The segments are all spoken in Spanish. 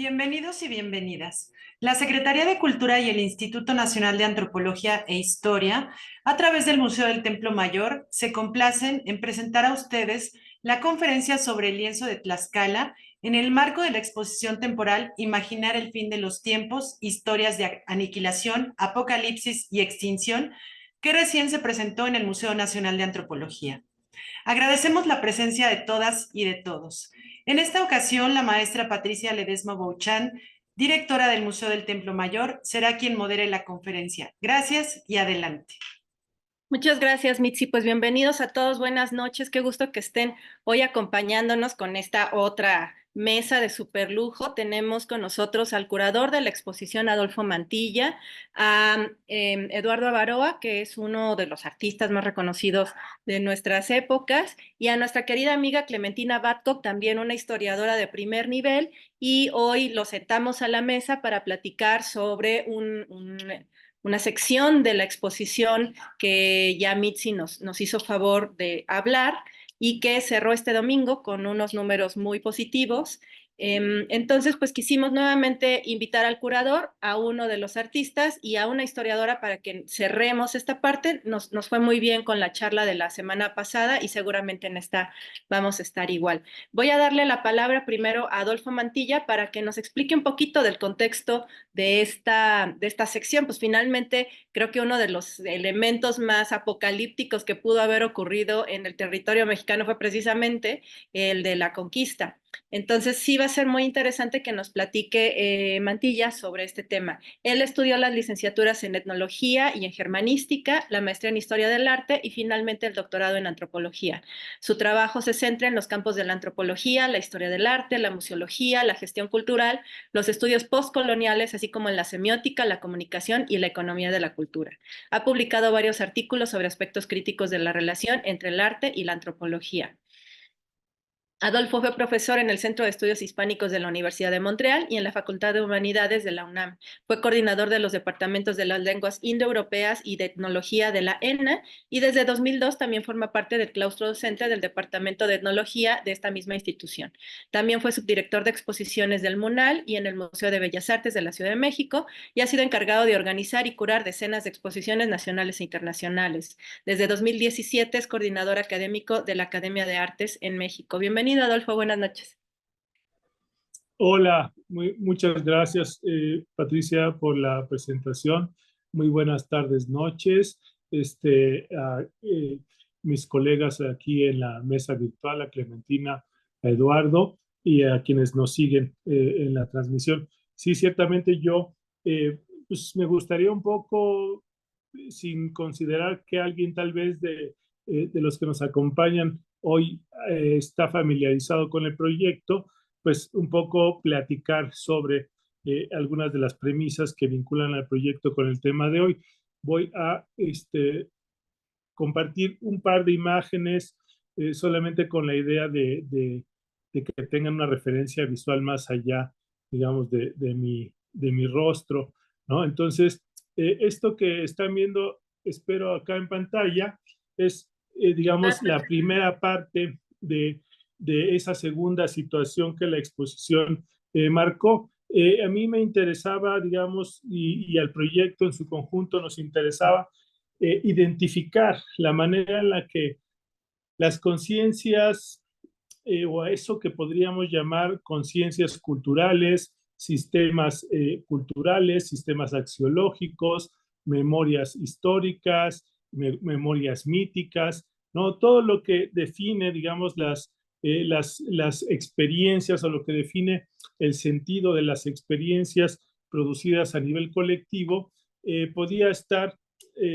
Bienvenidos y bienvenidas. La Secretaría de Cultura y el Instituto Nacional de Antropología e Historia, a través del Museo del Templo Mayor, se complacen en presentar a ustedes la conferencia sobre el lienzo de Tlaxcala en el marco de la exposición temporal Imaginar el fin de los tiempos, historias de aniquilación, apocalipsis y extinción, que recién se presentó en el Museo Nacional de Antropología. Agradecemos la presencia de todas y de todos. En esta ocasión, la maestra Patricia Ledesma Bouchan, directora del Museo del Templo Mayor, será quien modere la conferencia. Gracias y adelante. Muchas gracias, Mitzi. Pues bienvenidos a todos, buenas noches. Qué gusto que estén hoy acompañándonos con esta otra mesa de superlujo. Tenemos con nosotros al curador de la exposición, Adolfo Mantilla, a Eduardo Avaroa, que es uno de los artistas más reconocidos de nuestras épocas, y a nuestra querida amiga Clementina Babcock, también una historiadora de primer nivel, y hoy los sentamos a la mesa para platicar sobre una sección de la exposición que ya Mitzi nos hizo favor de hablar y que cerró este domingo con unos números muy positivos. Entonces, pues quisimos nuevamente invitar al curador, a uno de los artistas y a una historiadora para que cerremos esta parte. Nos fue muy bien con la charla de la semana pasada y seguramente en esta vamos a estar igual. Voy a darle la palabra primero a Adolfo Mantilla para que nos explique un poquito del contexto de esta sección. Pues finalmente creo que uno de los elementos más apocalípticos que pudo haber ocurrido en el territorio mexicano fue precisamente el de la conquista. Entonces sí va a ser muy interesante que nos platique Mantilla sobre este tema. Él estudió las licenciaturas en etnología y en germanística, la maestría en historia del arte y finalmente el doctorado en antropología. Su trabajo se centra en los campos de la antropología, la historia del arte, la museología, la gestión cultural, los estudios postcoloniales, así como en la semiótica, la comunicación y la economía de la cultura. Ha publicado varios artículos sobre aspectos críticos de la relación entre el arte y la antropología. Adolfo fue profesor en el Centro de Estudios Hispánicos de la Universidad de Montreal y en la Facultad de Humanidades de la UNAM. Fue coordinador de los departamentos de las lenguas indoeuropeas y de etnología de la ENA y desde 2002 también forma parte del claustro docente del Departamento de Etnología de esta misma institución. También fue subdirector de exposiciones del MUNAL y en el Museo de Bellas Artes de la Ciudad de México y ha sido encargado de organizar y curar decenas de exposiciones nacionales e internacionales. Desde 2017 es coordinador académico de la Academia de Artes en México. Bienvenido, Adolfo, buenas noches. Hola, muchas gracias Patricia por la presentación. Muy buenas tardes, noches. Mis colegas aquí en la mesa virtual, a Clementina, a Eduardo y a quienes nos siguen en la transmisión. Sí, ciertamente yo pues me gustaría un poco, sin considerar que alguien tal vez de los que nos acompañan hoy está familiarizado con el proyecto, pues un poco platicar sobre algunas de las premisas que vinculan al proyecto con el tema de hoy. Voy a compartir un par de imágenes solamente con la idea de que tengan una referencia visual más allá, digamos, de mi rostro, ¿no? Entonces, esto que están viendo, espero acá en pantalla, es, digamos, la primera parte de esa segunda situación que la exposición marcó. A mí me interesaba, digamos, y al proyecto en su conjunto nos interesaba identificar la manera en la que las conciencias o a eso que podríamos llamar conciencias culturales, sistemas culturales, sistemas axiológicos, memorias históricas, memorias míticas, ¿no? Todo lo que define, digamos, las experiencias o lo que define el sentido de las experiencias producidas a nivel colectivo, podía estar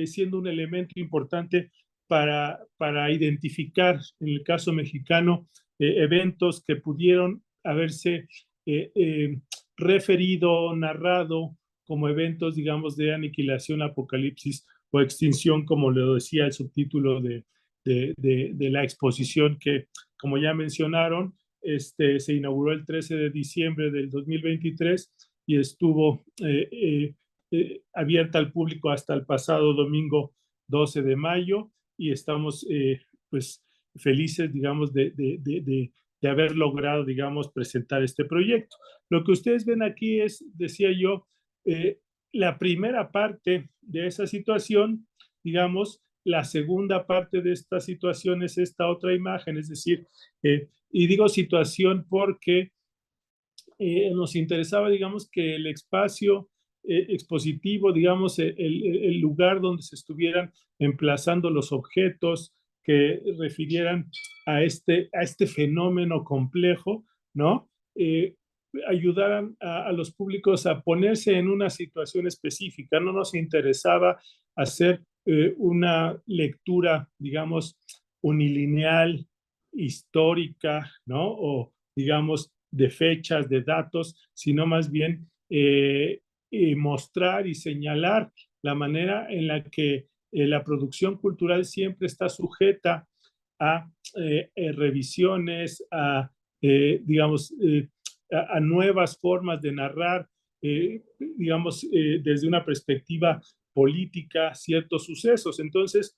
siendo un elemento importante para identificar, en el caso mexicano, eventos que pudieron haberse referido, narrado como eventos, digamos, de aniquilación, apocalipsis o extinción, como lo decía el subtítulo de la exposición que, como ya mencionaron, se inauguró el 13 de diciembre del 2023 y estuvo abierta al público hasta el pasado domingo 12 de mayo y estamos pues felices, digamos, de de haber logrado, digamos, presentar este proyecto. Lo que ustedes ven aquí es, decía yo, la primera parte de esa situación, digamos. La segunda parte de esta situación es esta otra imagen, es decir, y digo situación porque nos interesaba, digamos, que el espacio expositivo, digamos, el lugar donde se estuvieran emplazando los objetos que refirieran a este fenómeno complejo, ¿no? Ayudaran a los públicos a ponerse en una situación específica. No nos interesaba hacer una lectura, digamos, unilineal, histórica, ¿no? O, digamos, de fechas, de datos, sino más bien mostrar y señalar la manera en la que la producción cultural siempre está sujeta a revisiones, a, digamos, a nuevas formas de narrar, digamos, desde una perspectiva política, ciertos sucesos. Entonces,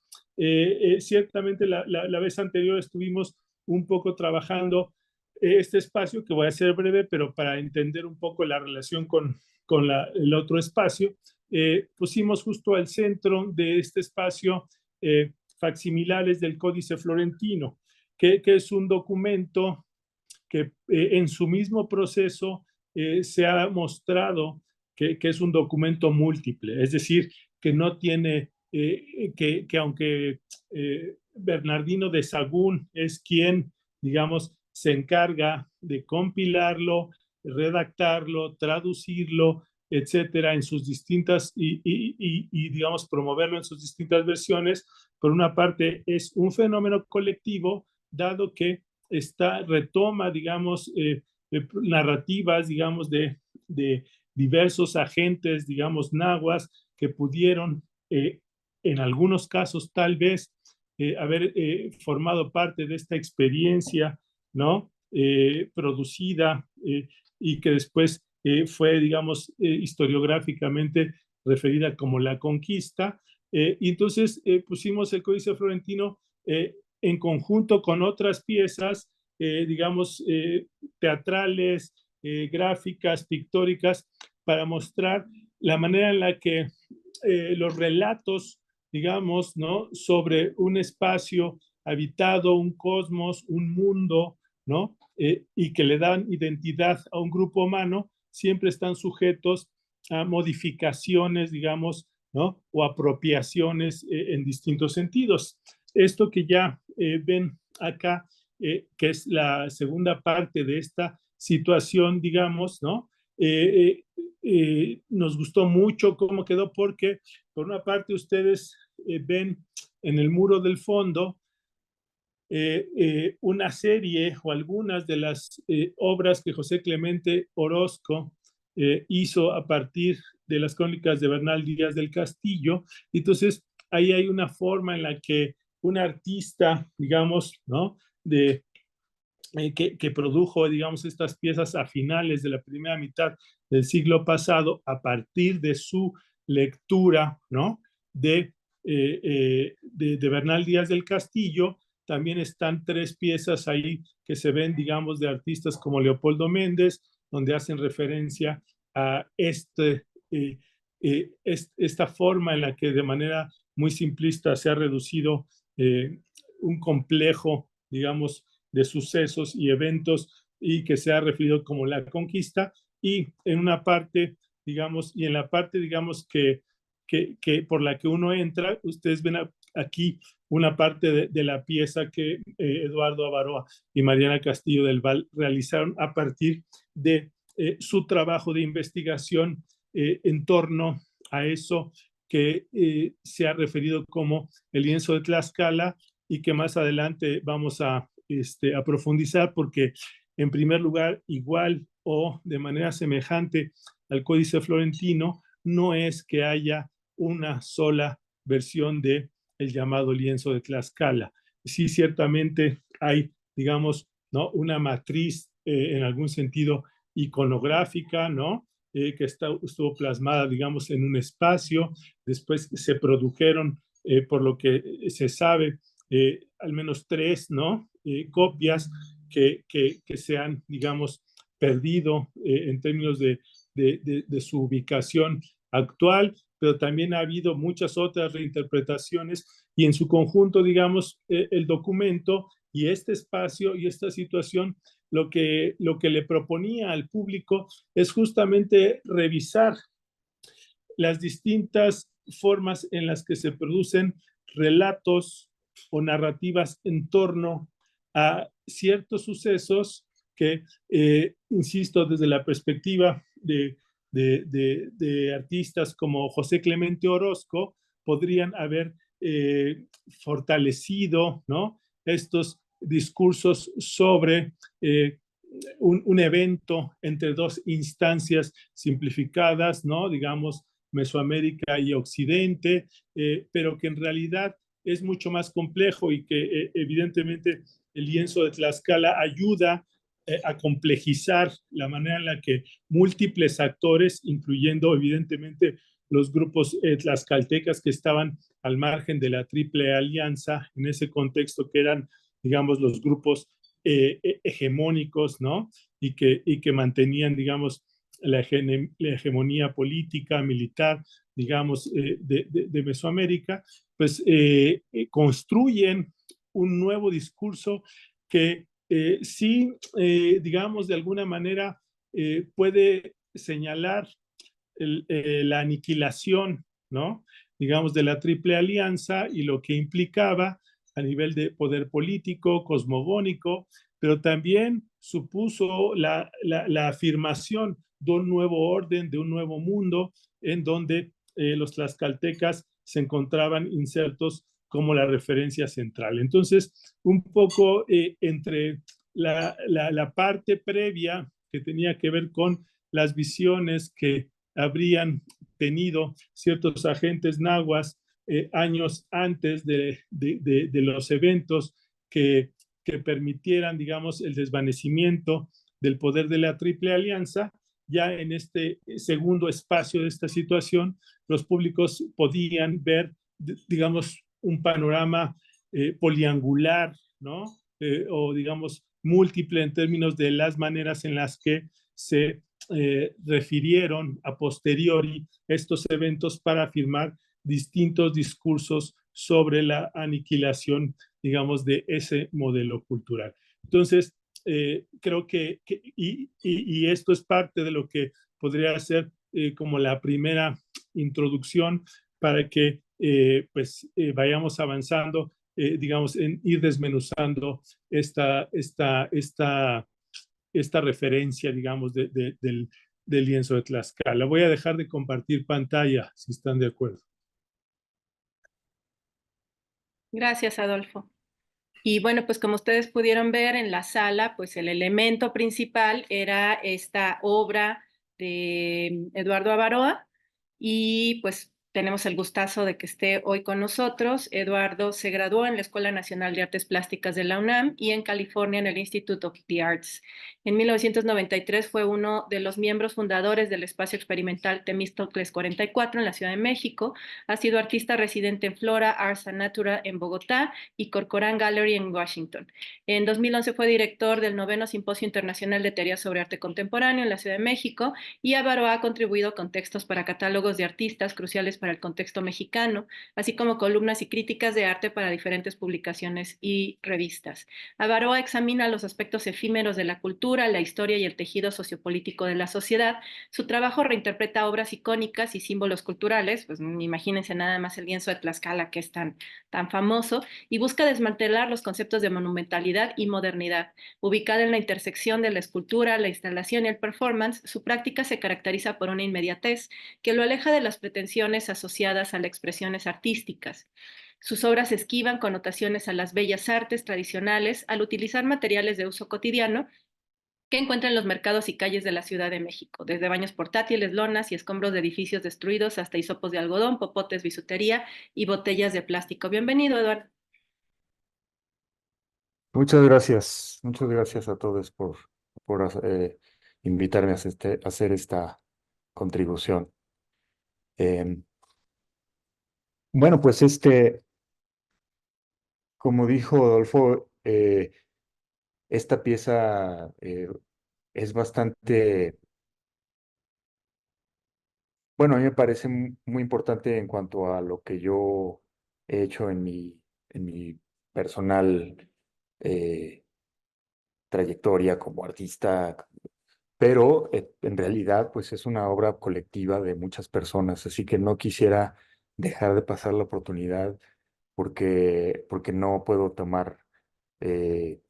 ciertamente la vez anterior estuvimos un poco trabajando este espacio, que voy a ser breve, pero para entender un poco la relación con el otro espacio, pusimos justo al centro de este espacio facsimilares del Códice Florentino, que es un documento que en su mismo proceso se ha mostrado que es un documento múltiple, es decir, que no tiene, que aunque Bernardino de Sahagún es quien, digamos, se encarga de compilarlo, redactarlo, traducirlo, etcétera, en sus distintas y, digamos, promoverlo en sus distintas versiones. Por una parte, es un fenómeno colectivo, dado que retoma, digamos, narrativas, digamos, de diversos agentes, digamos, nahuas, que pudieron, en algunos casos, tal vez, haber formado parte de esta experiencia, ¿no? Producida y que después fue, digamos, historiográficamente referida como la conquista. Y entonces pusimos el Códice Florentino en conjunto con otras piezas, digamos, teatrales, gráficas, pictóricas, para mostrar la manera en la que los relatos, digamos, ¿no? Sobre un espacio habitado, un cosmos, un mundo, ¿no? Y que le dan identidad a un grupo humano, siempre están sujetos a modificaciones, digamos, ¿no? O apropiaciones en distintos sentidos. Esto que ya ven acá, que es la segunda parte de esta situación, digamos, ¿no? Nos gustó mucho cómo quedó porque, por una parte, ustedes ven en el muro del fondo una serie o algunas de las obras que José Clemente Orozco hizo a partir de las crónicas de Bernal Díaz del Castillo. Entonces, ahí hay una forma en la que un artista, digamos, ¿no? Que produjo, digamos, estas piezas a finales de la primera mitad del siglo pasado, a partir de su lectura, ¿no? De Bernal Díaz del Castillo. También están 3 piezas ahí que se ven, digamos, de artistas como Leopoldo Méndez, donde hacen referencia a esta forma en la que de manera muy simplista se ha reducido un complejo, digamos, de sucesos y eventos, y que se ha referido como la conquista. Y en una parte, digamos, y en la parte, digamos, que por la que uno entra, ustedes ven aquí una parte de la pieza que Eduardo Avaroa y Mariana Castillo del Val realizaron a partir de su trabajo de investigación en torno a eso que se ha referido como el lienzo de Tlaxcala, y que más adelante vamos a profundizar, porque en primer lugar, igual o de manera semejante al Códice Florentino, no es que haya una sola versión de el llamado lienzo de Tlaxcala. Sí, ciertamente hay, digamos, ¿no? Una matriz en algún sentido iconográfica, ¿no? Que estuvo plasmada, digamos, en un espacio. Después se produjeron, por lo que se sabe, al menos 3, ¿no? Copias que se han, digamos, perdido en términos de su ubicación actual, pero también ha habido muchas otras reinterpretaciones y en su conjunto, digamos, el documento y este espacio y esta situación, lo que le proponía al público es justamente revisar las distintas formas en las que se producen relatos o narrativas en torno a ciertos sucesos que, insisto, desde la perspectiva de artistas como José Clemente Orozco, podrían haber fortalecido, ¿no?, estos discursos sobre un evento entre dos instancias simplificadas, ¿no?, digamos, Mesoamérica y Occidente, pero que en realidad es mucho más complejo y que evidentemente el lienzo de Tlaxcala ayuda a complejizar la manera en la que múltiples actores, incluyendo evidentemente los grupos tlaxcaltecas que estaban al margen de la Triple Alianza, en ese contexto que eran, digamos, los grupos hegemónicos, ¿no? Y que mantenían, digamos, la hegemonía política, militar, digamos, de Mesoamérica, pues construyen un nuevo discurso que sí, digamos, de alguna manera puede señalar la aniquilación, ¿no?, digamos, de la Triple Alianza y lo que implicaba a nivel de poder político, cosmogónico, pero también supuso la afirmación de un nuevo orden, de un nuevo mundo, en donde los tlaxcaltecas se encontraban insertos como la referencia central. Entonces, un poco entre la parte previa que tenía que ver con las visiones que habrían tenido ciertos agentes nahuas años antes de los eventos que permitieran, digamos, el desvanecimiento del poder de la Triple Alianza. Ya en este segundo espacio de esta situación, los públicos podían ver, digamos, un panorama poliangular, ¿no? O, digamos, múltiple en términos de las maneras en las que se refirieron a posteriori estos eventos para afirmar distintos discursos sobre la aniquilación, digamos, de ese modelo cultural. Entonces, creo y esto es parte de lo que podría ser como la primera introducción para que vayamos avanzando, digamos, en ir desmenuzando esta referencia, digamos, del lienzo de Tlaxcala. Voy a dejar de compartir pantalla, si están de acuerdo. Gracias, Adolfo. Y bueno, pues como ustedes pudieron ver en la sala, pues el elemento principal era esta obra de Eduardo Avaroa y pues tenemos el gustazo de que esté hoy con nosotros. Eduardo se graduó en la Escuela Nacional de Artes Plásticas de la UNAM y en California en el Institute of the Arts. En 1993 fue uno de los miembros fundadores del espacio experimental Temístocles 44 en la Ciudad de México. Ha sido artista residente en Flora Arts and Natura en Bogotá y Corcoran Gallery en Washington. En 2011 fue director del 9º Simposio Internacional de Teoría sobre Arte Contemporáneo en la Ciudad de México y Avaroa ha contribuido con textos para catálogos de artistas cruciales para el contexto mexicano, así como columnas y críticas de arte para diferentes publicaciones y revistas. Avaroa examina los aspectos efímeros de la cultura, la historia y el tejido sociopolítico de la sociedad. Su trabajo reinterpreta obras icónicas y símbolos culturales, pues imagínense nada más el lienzo de Tlaxcala que es tan famoso, y busca desmantelar los conceptos de monumentalidad y modernidad. Ubicada en la intersección de la escultura, la instalación y el performance, su práctica se caracteriza por una inmediatez que lo aleja de las pretensiones asociadas a las expresiones artísticas. Sus obras esquivan connotaciones a las bellas artes tradicionales al utilizar materiales de uso cotidiano que encuentra en los mercados y calles de la Ciudad de México, desde baños portátiles, lonas y escombros de edificios destruidos hasta hisopos de algodón, popotes, bisutería y botellas de plástico. Bienvenido, Eduardo. Muchas gracias a todos por invitarme a hacer esta contribución. Bueno, pues como dijo Adolfo, esta pieza es bastante, bueno, a mí me parece muy importante en cuanto a lo que yo he hecho en mi personal eh, trayectoria como artista, pero en realidad pues es una obra colectiva de muchas personas, así que no quisiera dejar de pasar la oportunidad porque no puedo tomar, eh,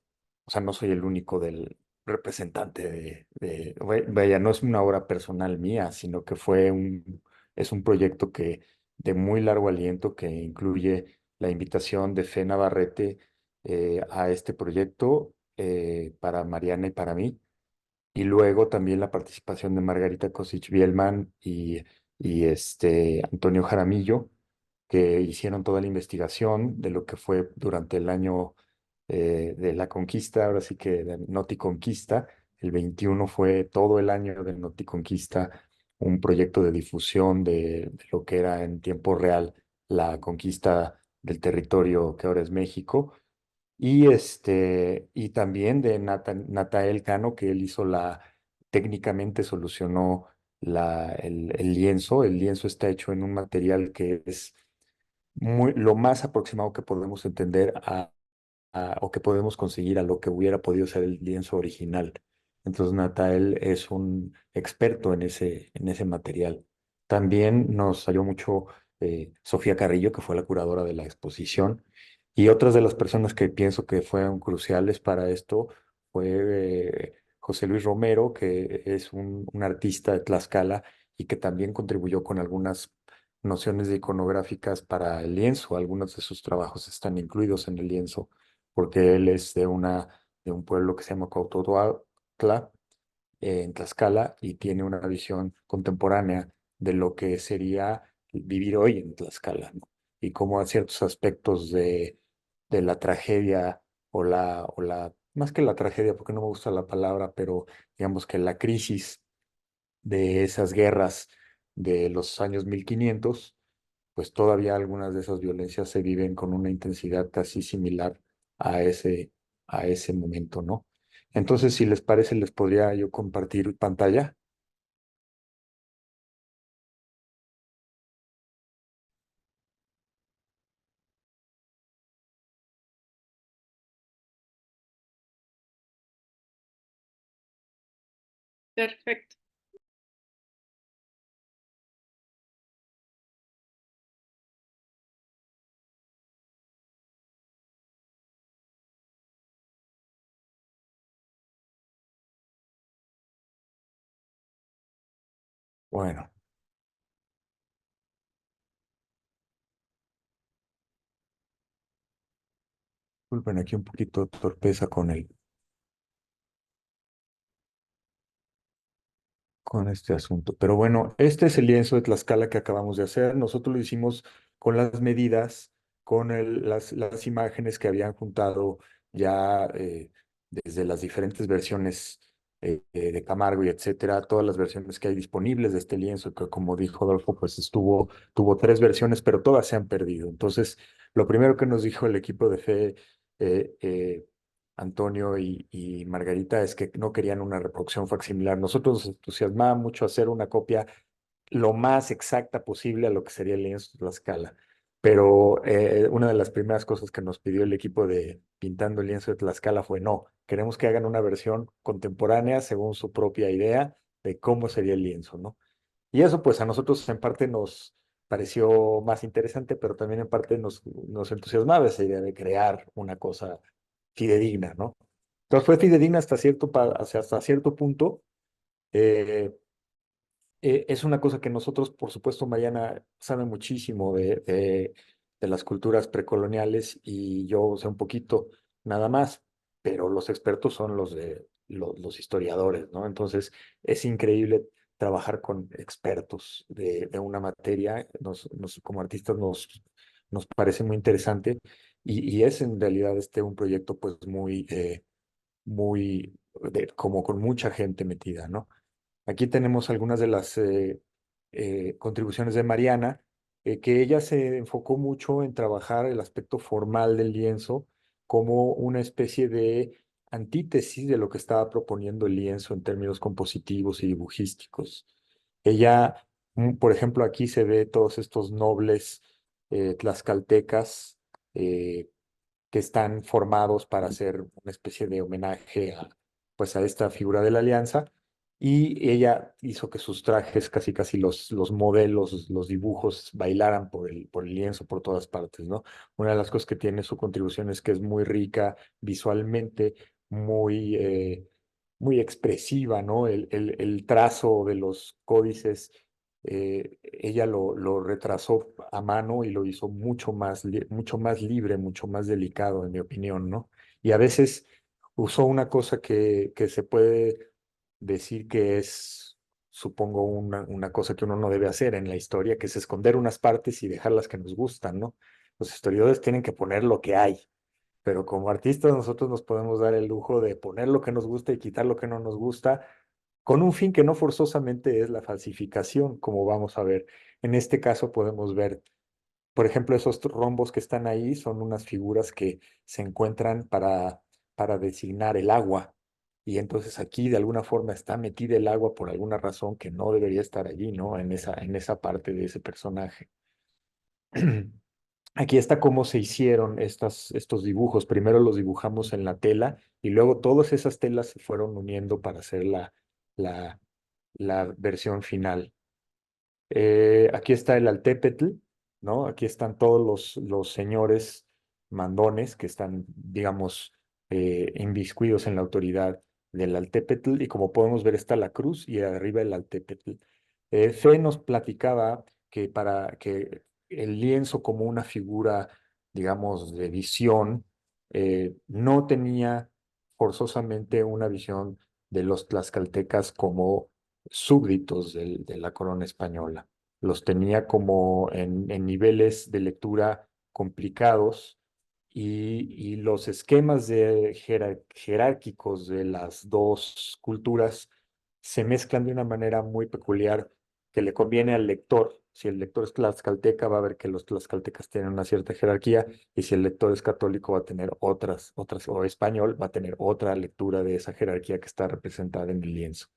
o sea, no soy el único del representante vaya, no es una obra personal mía, sino que es un proyecto de muy largo aliento que incluye la invitación de Fe Navarrete a este proyecto para Mariana y para mí. Y luego también la participación de Margarita Kosic Bielman y Antonio Jaramillo, que hicieron toda la investigación de lo que fue durante el año de la conquista, ahora sí que de Noticonquista. El 21 fue todo el año de Noticonquista, un proyecto de difusión de lo que era en tiempo real la conquista del territorio que ahora es México. Y también de Natael Cano, que él hizo técnicamente solucionó el lienzo. El lienzo está hecho en un material que es lo más aproximado que podemos entender o que podemos conseguir a lo que hubiera podido ser el lienzo original. Entonces, Natael es un experto en ese material. También nos ayudó mucho Sofía Carrillo, que fue la curadora de la exposición, y otras de las personas que pienso que fueron cruciales para esto fue José Luis Romero, que es un artista de Tlaxcala y que también contribuyó con algunas nociones de iconográficas para el lienzo. Algunos de sus trabajos están incluidos en el lienzo porque él es de un pueblo que se llama Cuautla, en Tlaxcala, y tiene una visión contemporánea de lo que sería vivir hoy en Tlaxcala, ¿no? Y cómo a ciertos aspectos de la tragedia más que la tragedia, porque no me gusta la palabra, pero digamos que la crisis de esas guerras de los años 1500, pues todavía algunas de esas violencias se viven con una intensidad casi similar a a ese momento, ¿no? Entonces, si les parece, les podría yo compartir pantalla. Perfecto. Bueno, disculpen aquí un poquito de torpeza con este asunto. Pero bueno, este es el lienzo de Tlaxcala que acabamos de hacer. Nosotros lo hicimos con las medidas, con las imágenes que habían juntado ya desde las diferentes versiones de Camargo y etcétera, todas las versiones que hay disponibles de este lienzo, que como dijo Adolfo, pues tuvo tres versiones, pero todas se han perdido. Entonces, lo primero que nos dijo el equipo de fe, eh, eh, Antonio y Margarita, es que no querían una reproducción facsimilar. Nosotros nos entusiasmaba mucho hacer una copia lo más exacta posible a lo que sería el lienzo de Tlaxcala. Pero una de las primeras cosas que nos pidió el equipo de Pintando el lienzo de Tlaxcala fue: no, queremos que hagan una versión contemporánea según su propia idea de cómo sería el lienzo, ¿no? Y eso pues a nosotros en parte nos pareció más interesante, pero también en parte nos entusiasmaba esa idea de crear una cosa fidedigna, ¿no? Entonces fue fidedigna hasta cierto punto. eh, es una cosa que nosotros, por supuesto, Mariana sabe muchísimo de las culturas precoloniales y yo sé un poquito nada más, pero los expertos son los historiadores, ¿no? Entonces es increíble trabajar con expertos de una materia. Como artistas nos parece muy interesante y es en realidad un proyecto pues como con mucha gente metida, ¿no? Aquí tenemos algunas de las contribuciones de Mariana, que ella se enfocó mucho en trabajar el aspecto formal del lienzo como una especie de antítesis de lo que estaba proponiendo el lienzo en términos compositivos y dibujísticos. Ella, por ejemplo, aquí se ve todos estos nobles tlaxcaltecas que están formados para hacer una especie de homenaje a, pues, a esta figura de la alianza. Y ella hizo que sus trajes, casi casi los modelos, los dibujos, bailaran por el lienzo por todas partes, ¿no? Una de las cosas que tiene su contribución es que es muy rica visualmente, muy, muy expresiva, ¿no? El trazo de los códices, ella lo retrasó a mano y lo hizo mucho más libre, mucho más delicado, en mi opinión, ¿no? Y a veces usó una cosa que se puede decir que es, supongo, una cosa que uno no debe hacer en la historia, que es esconder unas partes y dejar las que nos gustan, ¿no? Los historiadores tienen que poner lo que hay, pero como artistas nosotros nos podemos dar el lujo de poner lo que nos gusta y quitar lo que no nos gusta, con un fin que no forzosamente es la falsificación, como vamos a ver. En este caso podemos ver, por ejemplo, esos rombos que están ahí son unas figuras que se encuentran para designar el agua. Y entonces aquí de alguna forma está metida el agua por alguna razón que no debería estar allí, ¿no? En esa parte de ese personaje. Aquí está cómo se hicieron estos dibujos. Primero los dibujamos en la tela y luego todas esas telas se fueron uniendo para hacer la, la versión final. Aquí está el Altépetl, ¿no? Aquí están todos los señores mandones que están, digamos, inviscuidos en la autoridad del Altépetl, y como podemos ver está la cruz y arriba el Altépetl. Fe nos platicaba que para que el lienzo como una figura, digamos, de visión, no tenía forzosamente una visión de los tlaxcaltecas como súbditos de la corona española. Los tenía como en niveles de lectura complicados, y los esquemas jerárquicos de las dos culturas se mezclan de una manera muy peculiar que le conviene al lector. Si el lector es tlaxcalteca, va a ver que los tlaxcaltecas tienen una cierta jerarquía, y si el lector es católico, va a tener otras, o español, va a tener otra lectura de esa jerarquía que está representada en el lienzo.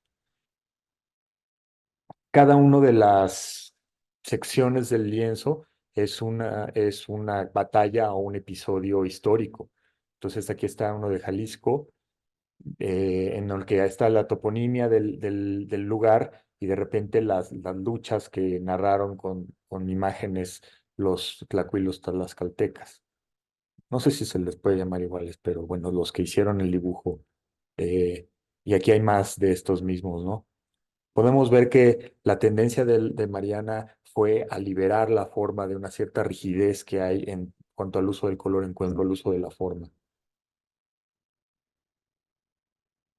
Cada una de las secciones del lienzo es una batalla o un episodio histórico. Entonces aquí está uno de Jalisco, en el que está la toponimia del lugar, y de repente las luchas que narraron con imágenes los tlacuilos tlaxcaltecas. No sé si se les puede llamar iguales, pero bueno, los que hicieron el dibujo. eh, y aquí hay más de estos mismos, ¿no? Podemos ver que la tendencia de Mariana fue a liberar la forma de una cierta rigidez que hay en cuanto al uso del color, en cuanto al uso de la forma.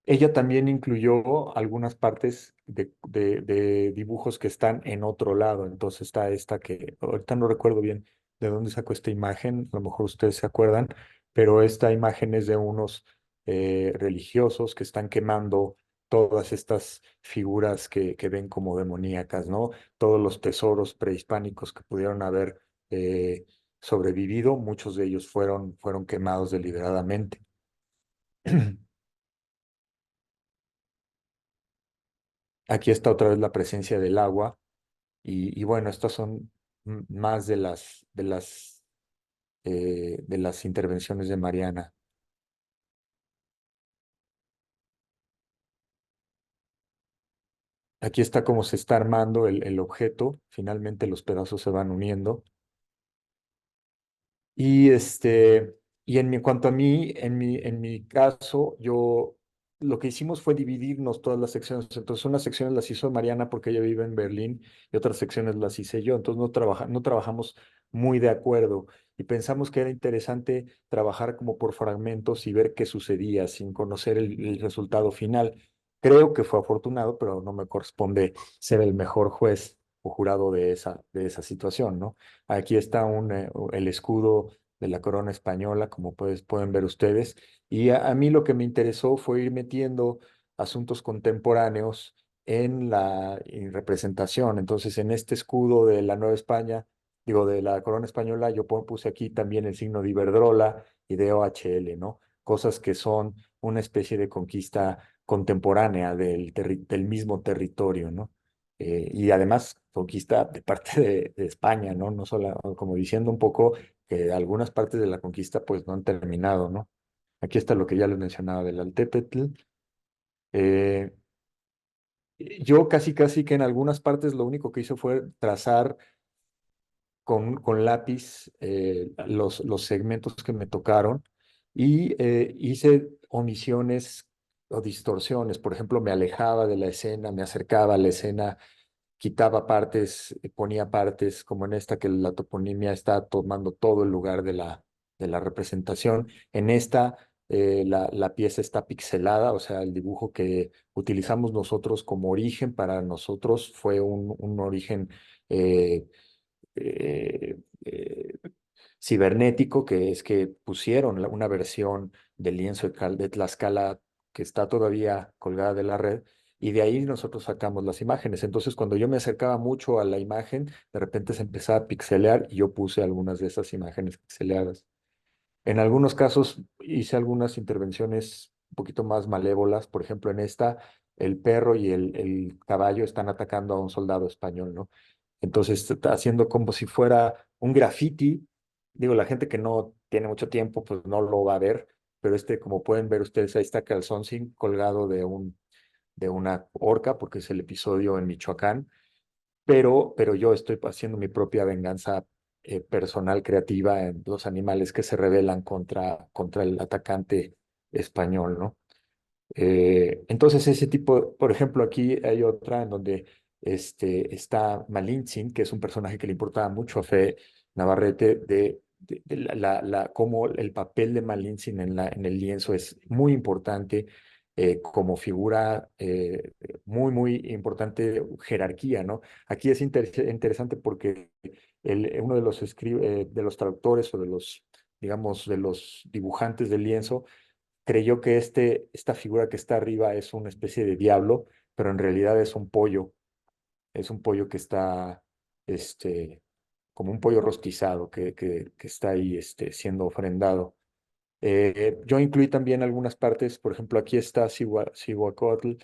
Ella también incluyó algunas partes de dibujos que están en otro lado. Entonces está esta que ahorita no recuerdo bien de dónde sacó esta imagen, a lo mejor ustedes se acuerdan, pero esta imagen es de unos religiosos que están quemando todas estas figuras que ven como demoníacas, ¿no? Todos los tesoros prehispánicos que pudieron haber sobrevivido, muchos de ellos fueron quemados deliberadamente. Aquí está otra vez la presencia del agua, y bueno, estas son más de las intervenciones de Mariana. Aquí está cómo se está armando el objeto. Finalmente los pedazos se van uniendo. Y cuanto a mí, en mi caso, lo que hicimos fue dividirnos todas las secciones. Entonces, unas secciones las hizo Mariana porque ella vive en Berlín, y otras secciones las hice yo. Entonces, no trabajamos muy de acuerdo, y pensamos que era interesante trabajar como por fragmentos y ver qué sucedía sin conocer el resultado final. Creo que fue afortunado, pero no me corresponde ser el mejor juez o jurado de esa situación, ¿no? Aquí está el escudo de la corona española, como pueden ver ustedes. Y a mí lo que me interesó fue ir metiendo asuntos contemporáneos en representación. Entonces, en este escudo de la Nueva España, digo, de la corona española, yo puse aquí también el signo de Iberdrola y de OHL, ¿no? Cosas que son una especie de conquista contemporánea del mismo territorio, ¿no? Y además conquista de parte de España, ¿no? No solo, como diciendo un poco que algunas partes de la conquista pues no han terminado, ¿no? Aquí está lo que ya les mencionaba del Altépetl. Eh, yo casi que en algunas partes lo único que hice fue trazar con lápiz los segmentos que me tocaron y hice omisiones o distorsiones. Por ejemplo, me alejaba de la escena, me acercaba a la escena, quitaba partes, ponía partes, como en esta que la toponimia está tomando todo el lugar de la representación. En esta, la pieza está pixelada, o sea, el dibujo que utilizamos nosotros como origen para nosotros fue un origen eh, eh, eh, cibernético, que es que pusieron una versión del lienzo de Tlaxcala que está todavía colgada de la red, y de ahí nosotros sacamos las imágenes. Entonces, cuando yo me acercaba mucho a la imagen, de repente se empezaba a pixelear y yo puse algunas de esas imágenes pixeleadas. En algunos casos hice algunas intervenciones un poquito más malévolas. Por ejemplo, en esta, el perro y el caballo están atacando a un soldado español, ¿no? Entonces, está haciendo como si fuera un graffiti. Digo, la gente que no tiene mucho tiempo, pues no lo va a ver, pero como pueden ver ustedes, ahí está Calzoncin colgado de una horca, porque es el episodio en Michoacán, pero yo estoy haciendo mi propia venganza personal creativa en los animales que se rebelan contra el atacante español, ¿no? Entonces ese tipo, por ejemplo, aquí hay otra en donde está Malintzin, que es un personaje que le importaba mucho a Fe Navarrete, de cómo el papel de Malintzin en el lienzo es muy importante, como figura muy importante, jerarquía, ¿no? Aquí es interesante porque uno de de los traductores o digamos, de los dibujantes del lienzo creyó que esta figura que está arriba es una especie de diablo, pero en realidad es un pollo que está, este, como un pollo rostizado que está ahí, siendo ofrendado. Yo incluí también algunas partes, por ejemplo, aquí está Cihuacóatl,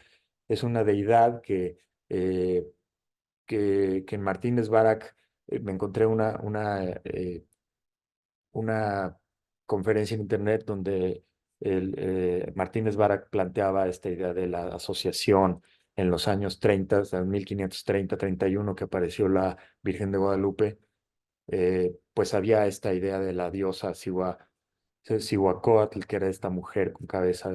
es una deidad eh, que en Martínez Barak me encontré una conferencia en internet donde Martínez Barak planteaba esta idea de la asociación en los años 30, en 1530-31, que apareció la Virgen de Guadalupe. Pues había esta idea de la diosa Cihuacóatl, que era esta mujer con cabeza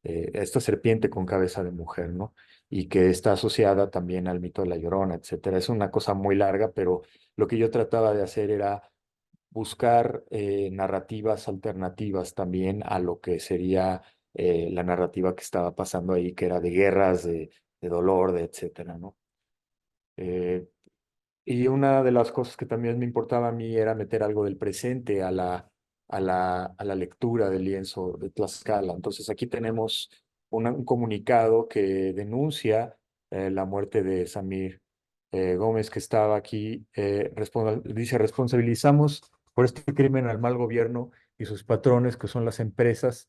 esta serpiente con cabeza de mujer, ¿no? Y que está asociada también al mito de la Llorona, etcétera. Es una cosa muy larga, pero lo que yo trataba de hacer era buscar narrativas alternativas también a lo que sería la narrativa que estaba pasando ahí, que era de guerras, de dolor, de etcétera, ¿no? Eh, y una de las cosas que también me importaba a mí era meter algo del presente a la lectura del lienzo de Tlaxcala. Entonces aquí tenemos un comunicado que denuncia la muerte de Samir Gómez, que estaba aquí. Dice: responsabilizamos por este crimen al mal gobierno y sus patrones, que son las empresas,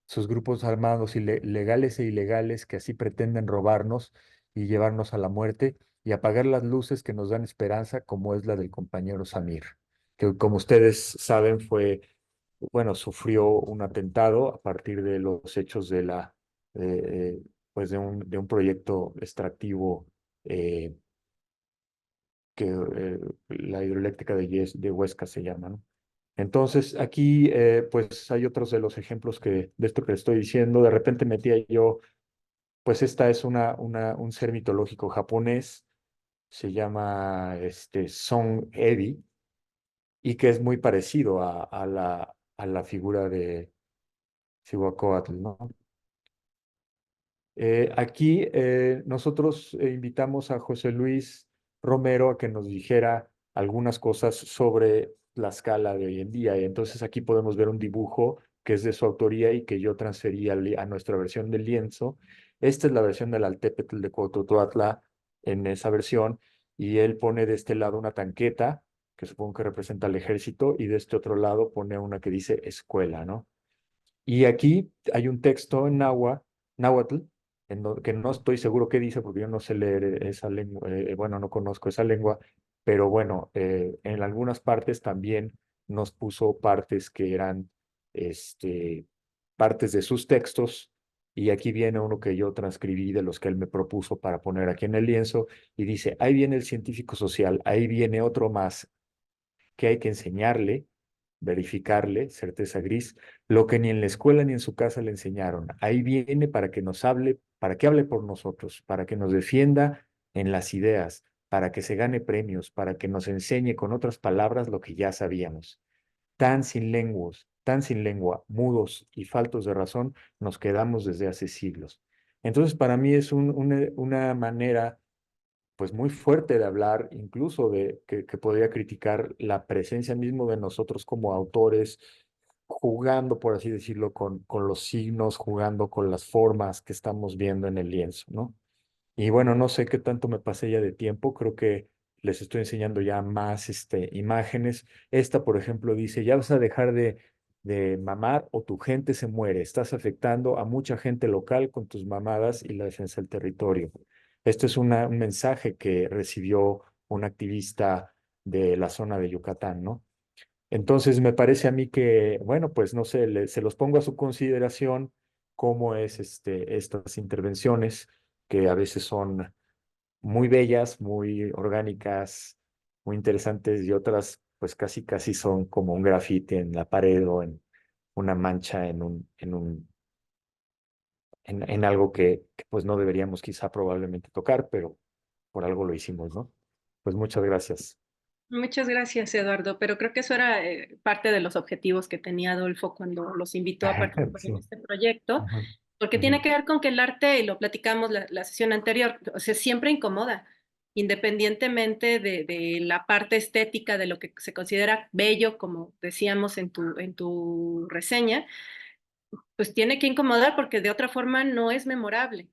sus grupos armados legales e ilegales, que así pretenden robarnos y llevarnos a la muerte y apagar las luces que nos dan esperanza, como es la del compañero Samir, que como ustedes saben bueno, sufrió un atentado a partir de los hechos pues de un proyecto extractivo, eh, la hidroeléctrica de Huesca se llama, ¿no? Entonces, aquí, pues hay otros de los ejemplos de esto que estoy diciendo. De repente metía yo, pues esta es un ser mitológico japonés, se llama Song Eddie, y que es muy parecido a la figura de Cihuacóatl, ¿no? Aquí nosotros invitamos a José Luis Romero a que nos dijera algunas cosas sobre la escala de hoy en día. Y entonces aquí podemos ver un dibujo que es de su autoría y que yo transferí a nuestra versión del lienzo. Esta es la versión del Altépetl de Cuauhtémoc en esa versión, y él pone de este lado una tanqueta, que supongo que representa al ejército, y de este otro lado pone una que dice escuela, ¿no? Y aquí hay un texto en náhuatl, que no estoy seguro qué dice porque yo no sé leer esa lengua, bueno, no conozco esa lengua, pero bueno, en algunas partes también nos puso partes que eran este, partes de sus textos, y aquí viene uno que yo transcribí de los que él me propuso para poner aquí en el lienzo, y dice, ahí viene el científico social, ahí viene otro más que hay que enseñarle, verificarle, certeza gris, lo que ni en la escuela ni en su casa le enseñaron. Ahí viene para que nos hable, para que hable por nosotros, para que nos defienda en las ideas, para que se gane premios, para que nos enseñe con otras palabras lo que ya sabíamos. Tan sin lengua, mudos y faltos de razón, nos quedamos desde hace siglos. Entonces, para mí es una manera pues muy fuerte de hablar, incluso de que podría criticar la presencia mismo de nosotros como autores, jugando, por así decirlo, con los signos, jugando con las formas que estamos viendo en el lienzo, ¿no? Y bueno, no sé qué tanto me pasé ya de tiempo, creo que les estoy enseñando ya más imágenes. Esta, por ejemplo, dice, ya vas a dejar de mamar o tu gente se muere. Estás afectando a mucha gente local con tus mamadas y la defensa del territorio. Esto es un mensaje que recibió un activista de la zona de Yucatán, ¿no? Entonces me parece a mí que, bueno, pues no sé, se los pongo a su consideración cómo es estas intervenciones que a veces son muy bellas, muy orgánicas, muy interesantes, y otras pues casi casi son como un grafiti en la pared o en una mancha en algo que pues no deberíamos quizá probablemente tocar, pero por algo lo hicimos, ¿no? Pues muchas gracias. Muchas gracias, Eduardo, pero creo que eso era parte de los objetivos que tenía Adolfo cuando los invitó a participar en Sí. este proyecto, Ajá, porque ujú. tiene que ver con que el arte, y lo platicamos la sesión anterior, o sea, siempre incomoda, independientemente de la parte estética, de lo que se considera bello, como decíamos en tu reseña, pues tiene que incomodar porque de otra forma no es memorable.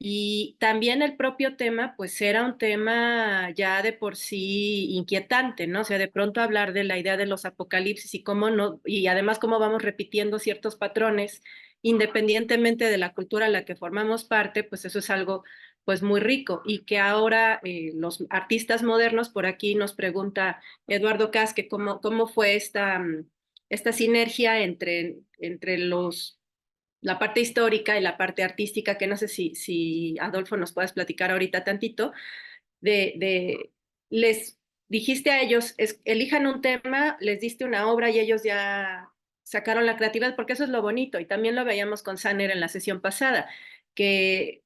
Y también el propio tema, pues era un tema ya de por sí inquietante, ¿no? O sea, de pronto hablar de la idea de los apocalipsis y cómo no, y además cómo vamos repitiendo ciertos patrones, independientemente de la cultura a la que formamos parte, pues eso es algo pues muy rico. Y que ahora los artistas modernos, por aquí nos pregunta Eduardo Casque, cómo fue esta sinergia entre la parte histórica y la parte artística, que no sé si Adolfo nos puedes platicar ahorita tantito, les dijiste a ellos, elijan un tema, les diste una obra y ellos ya sacaron la creatividad, porque eso es lo bonito, y también lo veíamos con Saner en la sesión pasada, que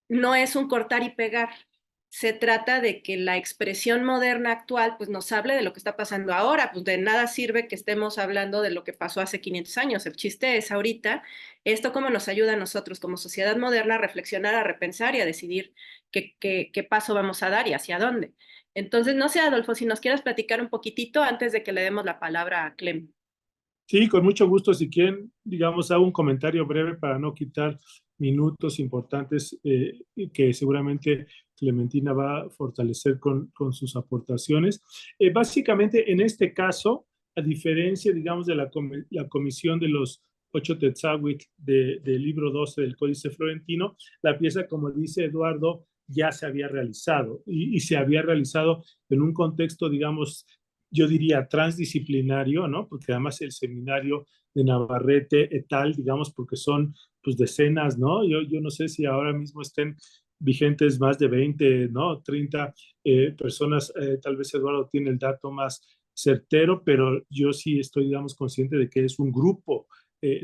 no es un cortar y pegar. Se trata de que la expresión moderna actual pues nos hable de lo que está pasando ahora, pues de nada sirve que estemos hablando de lo que pasó hace 500 años. El chiste es ahorita, esto cómo nos ayuda a nosotros como sociedad moderna a reflexionar, a repensar y a decidir qué paso vamos a dar y hacia dónde. Entonces, no sé, Adolfo, si nos quieres platicar un poquitito antes de que le demos la palabra a Clem. Sí, con mucho gusto. Si quieren, digamos, hago un comentario breve para no quitar minutos importantes y que seguramente Clementina va a fortalecer con sus aportaciones. Básicamente, en este caso, a diferencia, digamos, de la comisión de los 8 Tetzahuitl del libro 12 del Códice Florentino, la pieza, como dice Eduardo, ya se había realizado y se había realizado en un contexto, digamos, yo diría transdisciplinario, ¿no? Porque además el seminario de Navarrete et al, digamos, porque son pues decenas, ¿no? Yo no sé si ahora mismo estén vigentes más de 20, ¿no? 30 personas, tal vez Eduardo tiene el dato más certero, pero yo sí estoy, digamos, consciente de que es un grupo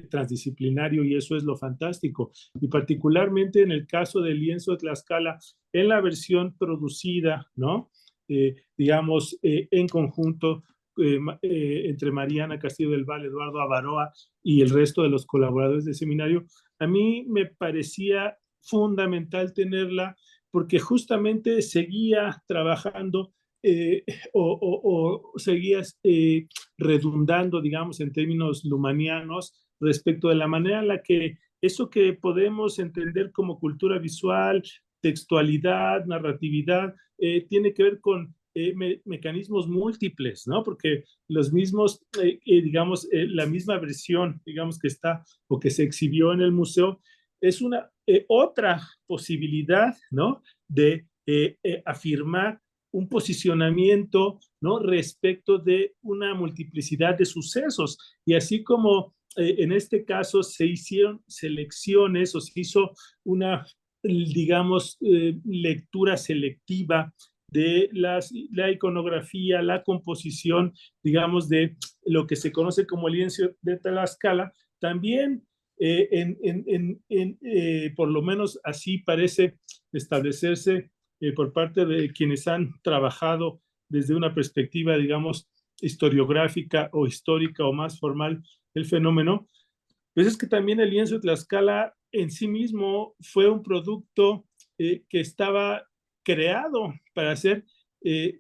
transdisciplinario y eso es lo fantástico. Y particularmente en el caso del lienzo de Tlaxcala, en la versión producida, ¿no? Digamos, en conjunto entre Mariana Castillo del Val, Eduardo Avaroa y el resto de los colaboradores del seminario, a mí me parecía fundamental tenerla porque justamente seguía trabajando o seguías redundando, digamos, en términos lumanianos respecto de la manera en la que eso que podemos entender como cultura visual, textualidad, narratividad, tiene que ver con mecanismos múltiples, ¿no? Porque los mismos, digamos, la misma versión, digamos, que está o que se exhibió en el museo, es una otra posibilidad, ¿no? De afirmar un posicionamiento, ¿no? Respecto de una multiplicidad de sucesos. Y así como en este caso se hicieron selecciones o se hizo una, digamos, lectura selectiva de la iconografía, la composición, digamos, de lo que se conoce como el lienzo de Tlaxcala, también por lo menos así parece establecerse por parte de quienes han trabajado desde una perspectiva, digamos, historiográfica o histórica o más formal el fenómeno, pues es que también el lienzo de Tlaxcala en sí mismo fue un producto que estaba creado para ser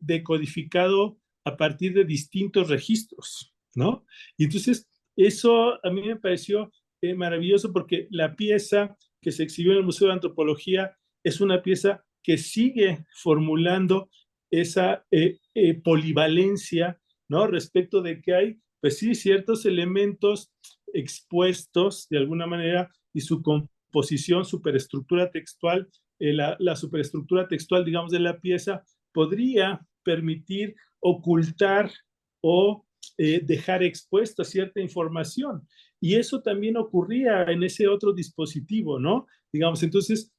decodificado a partir de distintos registros, ¿no? Y entonces eso a mí me pareció maravilloso porque la pieza que se exhibió en el Museo de Antropología es una pieza que sigue formulando esa polivalencia, ¿no? Respecto de que hay, pues sí, ciertos elementos expuestos de alguna manera y su composición, superestructura textual, la superestructura textual, digamos, de la pieza podría permitir ocultar o dejar expuesta cierta información. Y eso también ocurría en ese otro dispositivo, ¿no? Digamos, entonces,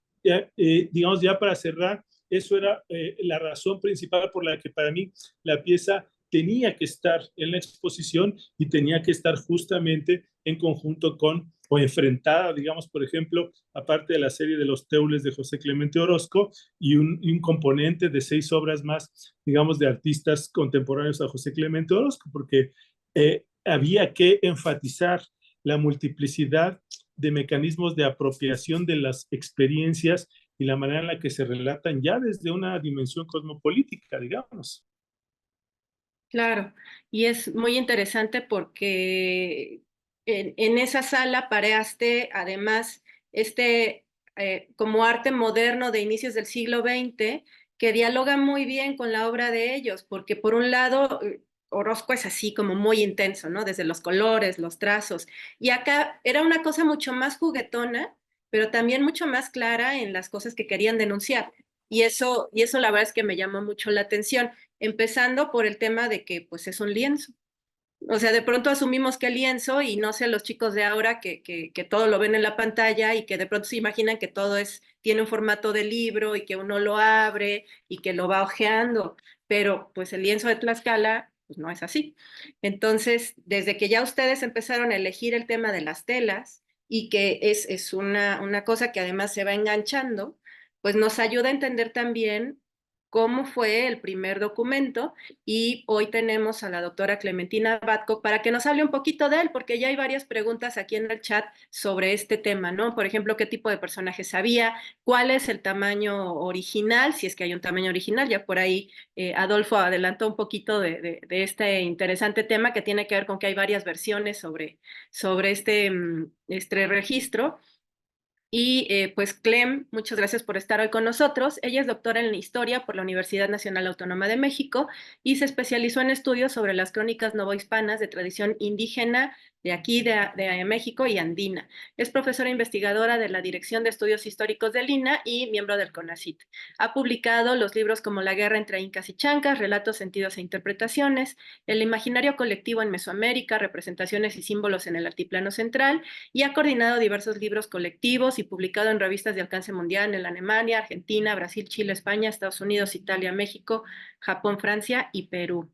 digamos, ya para cerrar, eso era la razón principal por la que para mí la pieza tenía que estar en la exposición y tenía que estar justamente en conjunto con o enfrentada, digamos, por ejemplo, aparte de la serie de los Teules de José Clemente Orozco y un componente de 6 obras más, digamos, de artistas contemporáneos a José Clemente Orozco, porque había que enfatizar la multiplicidad de mecanismos de apropiación de las experiencias y la manera en la que se relatan ya desde una dimensión cosmopolítica, digamos. Claro, y es muy interesante porque en esa sala pareaste además como arte moderno de inicios del siglo XX que dialoga muy bien con la obra de ellos, porque por un lado Orozco es así como muy intenso, ¿no? Desde los colores, los trazos, y acá era una cosa mucho más juguetona, pero también mucho más clara en las cosas que querían denunciar. Y eso la verdad es que me llamó mucho la atención, empezando por el tema de que pues es un lienzo. O sea, de pronto asumimos que el lienzo, y no sé los chicos de ahora que todo lo ven en la pantalla y que de pronto se imaginan que todo tiene un formato de libro y que uno lo abre y que lo va hojeando, pero pues el lienzo de Tlaxcala pues no es así. Entonces, desde que ya ustedes empezaron a elegir el tema de las telas y que es una cosa que además se va enganchando, pues nos ayuda a entender también cómo fue el primer documento, y hoy tenemos a la doctora Clementina Batco para que nos hable un poquito de él, porque ya hay varias preguntas aquí en el chat sobre este tema, ¿no? Por ejemplo, ¿qué tipo de personajes había? ¿Cuál es el tamaño original? Si es que hay un tamaño original, ya por ahí Adolfo adelantó un poquito de este interesante tema que tiene que ver con que hay varias versiones sobre este registro. Y pues Clem, muchas gracias por estar hoy con nosotros. Ella es doctora en Historia por la Universidad Nacional Autónoma de México y se especializó en estudios sobre las crónicas novohispanas de tradición indígena de aquí, de México y andina. Es profesora investigadora de la Dirección de Estudios Históricos del INAH y miembro del CONACYT. Ha publicado los libros como La guerra entre incas y chancas, Relatos, sentidos e interpretaciones, El imaginario colectivo en Mesoamérica, Representaciones y símbolos en el altiplano central, y ha coordinado diversos libros colectivos y publicado en revistas de alcance mundial en Alemania, Argentina, Brasil, Chile, España, Estados Unidos, Italia, México, Japón, Francia y Perú.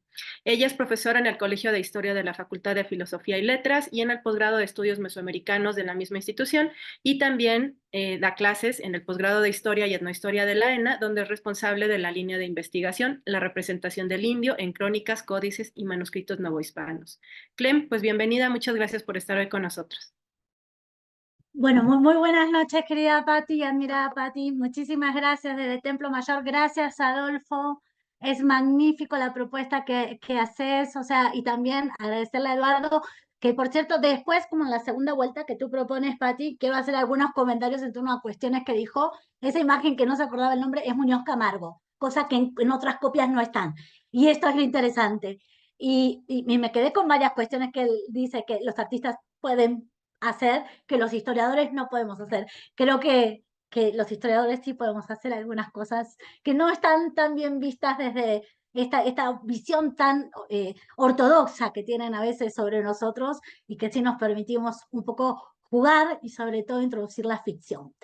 Ella es profesora en el Colegio de Historia de la Facultad de Filosofía y Letras y en el posgrado de Estudios Mesoamericanos de la misma institución, y también da clases en el posgrado de Historia y Etnohistoria de la ENA, donde es responsable de la línea de investigación, la representación del indio en crónicas, códices y manuscritos novohispanos. Clem, pues bienvenida, muchas gracias por estar hoy con nosotros. Bueno, muy buenas noches, querida Patti y admirada Patti. Muchísimas gracias desde Templo Mayor. Gracias, Adolfo. Es magnífico la propuesta que haces, o sea, y también agradecerle a Eduardo, que por cierto, después, como en la segunda vuelta que tú propones, Patti, quiero hacer algunos comentarios en torno a cuestiones que dijo. Esa imagen que no se acordaba el nombre es Muñoz Camargo. cosas que en otras copias no están. Y esto es lo interesante. Y me quedé con varias cuestiones que él dice que los artistas pueden hacer, que los historiadores no podemos hacer. Creo que los historiadores sí podemos hacer algunas cosas que no están tan bien vistas desde esta visión tan ortodoxa que tienen a veces sobre nosotros y que sí nos permitimos un poco jugar y sobre todo introducir la ficción.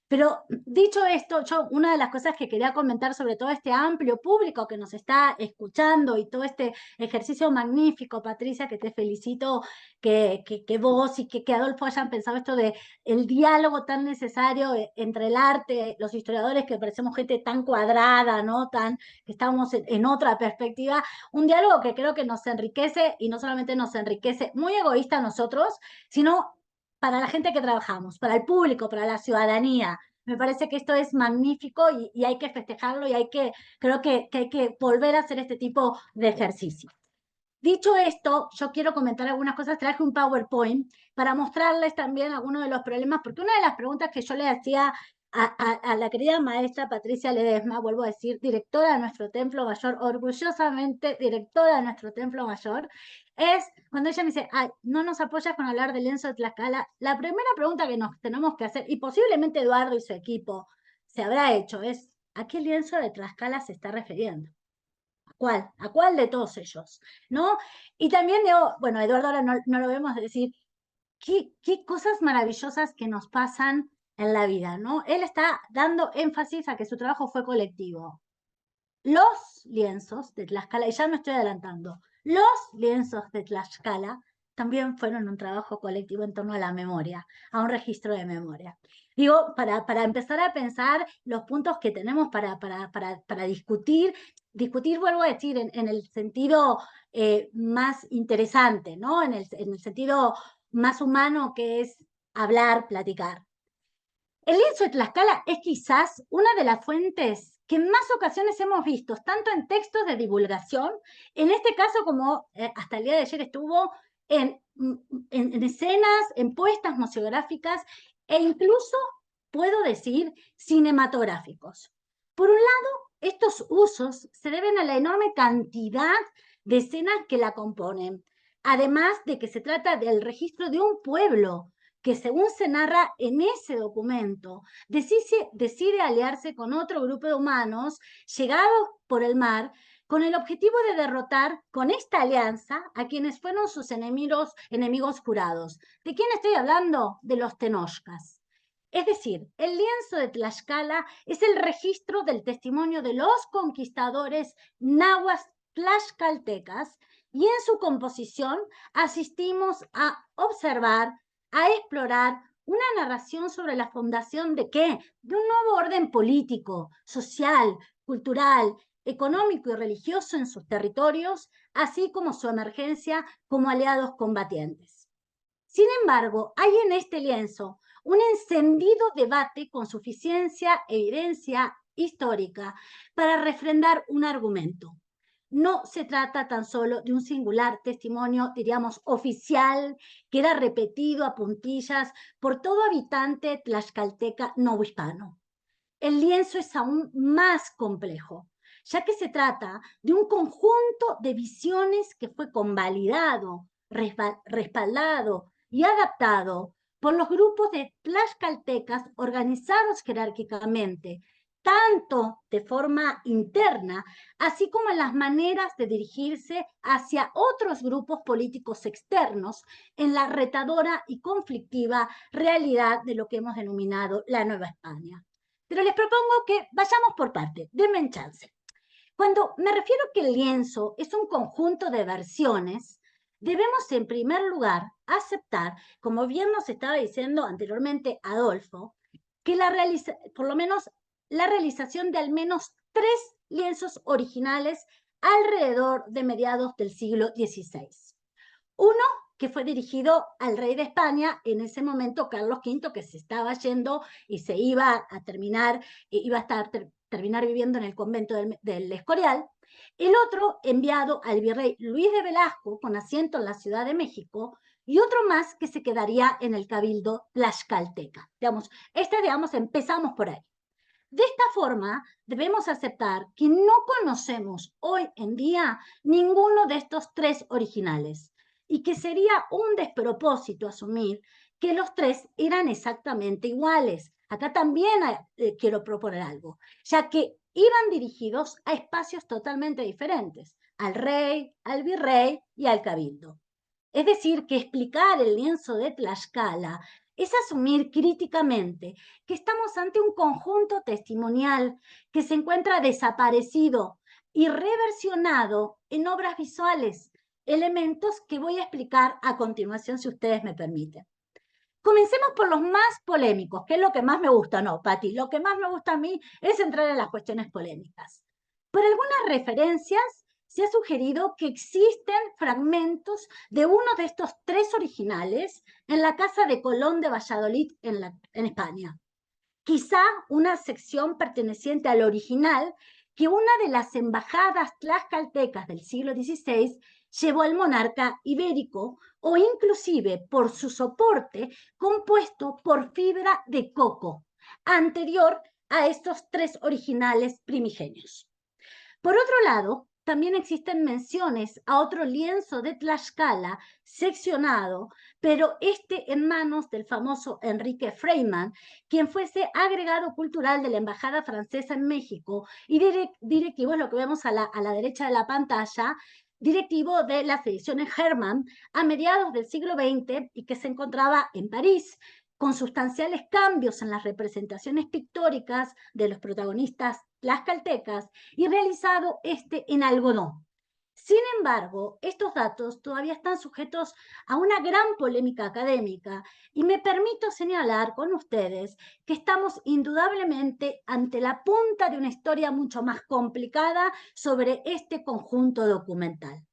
Pero dicho esto, una de las cosas que quería comentar sobre todo este amplio público que nos está escuchando y todo este ejercicio magnífico, Patricia, que te felicito que vos y que Adolfo hayan pensado esto de el diálogo tan necesario entre el arte, los historiadores que parecemos gente tan cuadrada, ¿no? Que estamos en otra perspectiva, un diálogo que creo que nos enriquece y no solamente nos enriquece muy egoísta a nosotros, sino para la gente que trabajamos, para el público, para la ciudadanía. Me parece que esto es magnífico y hay que festejarlo y creo que hay que volver a hacer este tipo de ejercicio. Dicho esto, yo quiero comentar algunas cosas. Traje un PowerPoint para mostrarles también algunos de los problemas, porque una de las preguntas que yo le hacía a la querida maestra Patricia Ledesma, vuelvo a decir, directora de nuestro Templo Mayor, orgullosamente directora de nuestro Templo Mayor, es cuando ella me dice, ay, no nos apoyas con hablar del lienzo de Tlaxcala. La primera pregunta que nos tenemos que hacer, y posiblemente Eduardo y su equipo se habrá hecho, es, ¿a qué lienzo de Tlaxcala se está refiriendo? ¿Cuál? ¿A cuál de todos ellos? ¿No? Y también digo, bueno, Eduardo ahora no lo vemos decir, qué cosas maravillosas que nos pasan en la vida, ¿no? Él está dando énfasis a que su trabajo fue colectivo. Los lienzos de Tlaxcala, y ya me estoy adelantando, los lienzos de Tlaxcala también fueron un trabajo colectivo en torno a la memoria, a un registro de memoria. Digo, para empezar a pensar los puntos que tenemos para discutir, vuelvo a decir, en el sentido más interesante, ¿no? En el sentido más humano que es hablar, platicar. El lienzo de Tlaxcala es quizás una de las fuentes que en más ocasiones hemos visto, tanto en textos de divulgación, en este caso como hasta el día de ayer estuvo en escenas, en puestas museográficas e incluso, puedo decir, cinematográficos. Por un lado, estos usos se deben a la enorme cantidad de escenas que la componen, además de que se trata del registro de un pueblo que, según se narra en ese documento, decide aliarse con otro grupo de humanos llegados por el mar con el objetivo de derrotar con esta alianza a quienes fueron sus enemigos jurados. ¿De quién estoy hablando? De los tenochcas. Es decir, el lienzo de Tlaxcala es el registro del testimonio de los conquistadores nahuas tlaxcaltecas y en su composición asistimos a observar, a explorar una narración sobre la fundación de ¿qué? De un nuevo orden político, social, cultural, económico y religioso en sus territorios, así como su emergencia como aliados combatientes. Sin embargo, hay en este lienzo un encendido debate con suficiencia evidencia histórica para refrendar un argumento. No se trata tan solo de un singular testimonio, diríamos, oficial, que era repetido a puntillas por todo habitante tlaxcalteca no hispano. El lienzo es aún más complejo, ya que se trata de un conjunto de visiones que fue convalidado, respaldado y adaptado por los grupos de tlaxcaltecas organizados jerárquicamente, tanto de forma interna, así como en las maneras de dirigirse hacia otros grupos políticos externos en la retadora y conflictiva realidad de lo que hemos denominado la Nueva España. Pero les propongo que vayamos por parte, denme un chance. Cuando me refiero que el lienzo es un conjunto de versiones, debemos en primer lugar aceptar, como bien nos estaba diciendo anteriormente Adolfo, que por lo menos la realización de al menos 3 lienzos originales alrededor de mediados del siglo XVI. Uno que fue dirigido al rey de España, en ese momento Carlos V, que se estaba yendo y se iba a terminar, terminar viviendo en el convento del Escorial. El otro enviado al virrey Luis de Velasco, con asiento en la Ciudad de México, y otro más que se quedaría en el cabildo tlaxcalteca. Empezamos por ahí. De esta forma, debemos aceptar que no conocemos hoy en día ninguno de estos tres originales y que sería un despropósito asumir que los tres eran exactamente iguales. Acá también quiero proponer algo, ya que iban dirigidos a espacios totalmente diferentes, al rey, al virrey y al cabildo. Es decir, que explicar el lienzo de Tlaxcala es asumir críticamente que estamos ante un conjunto testimonial que se encuentra desaparecido y reversionado en obras visuales, elementos que voy a explicar a continuación si ustedes me permiten. Comencemos por los más polémicos, que es lo que más me gusta, ¿no, Pati? Lo que más me gusta a mí es entrar en las cuestiones polémicas. Por algunas referencias se ha sugerido que existen fragmentos de uno de estos tres originales en la Casa de Colón de Valladolid, en España. Quizá una sección perteneciente al original que una de las embajadas tlaxcaltecas del siglo XVI llevó al monarca ibérico, o inclusive por su soporte compuesto por fibra de coco, anterior a estos tres originales primigenios. Por otro lado, también existen menciones a otro lienzo de Tlaxcala seccionado, pero este en manos del famoso Enrique Freyman, quien fuese agregado cultural de la Embajada Francesa en México y directivo, es lo que vemos a la derecha de la pantalla, directivo de las ediciones Hermann a mediados del siglo XX y que se encontraba en París, con sustanciales cambios en las representaciones pictóricas de los protagonistas tlaxcaltecas y realizado en algodón. Sin embargo, estos datos todavía están sujetos a una gran polémica académica y me permito señalar con ustedes que estamos indudablemente ante la punta de una historia mucho más complicada sobre este conjunto documental.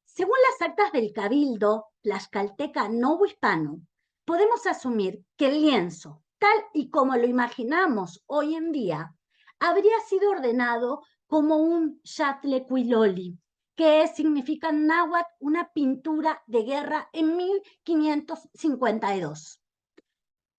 Según las actas del Cabildo Tlaxcalteca Novohispano, podemos asumir que el lienzo, tal y como lo imaginamos hoy en día, habría sido ordenado como un Xatlecuiloli, que significa en náhuatl una pintura de guerra en 1552.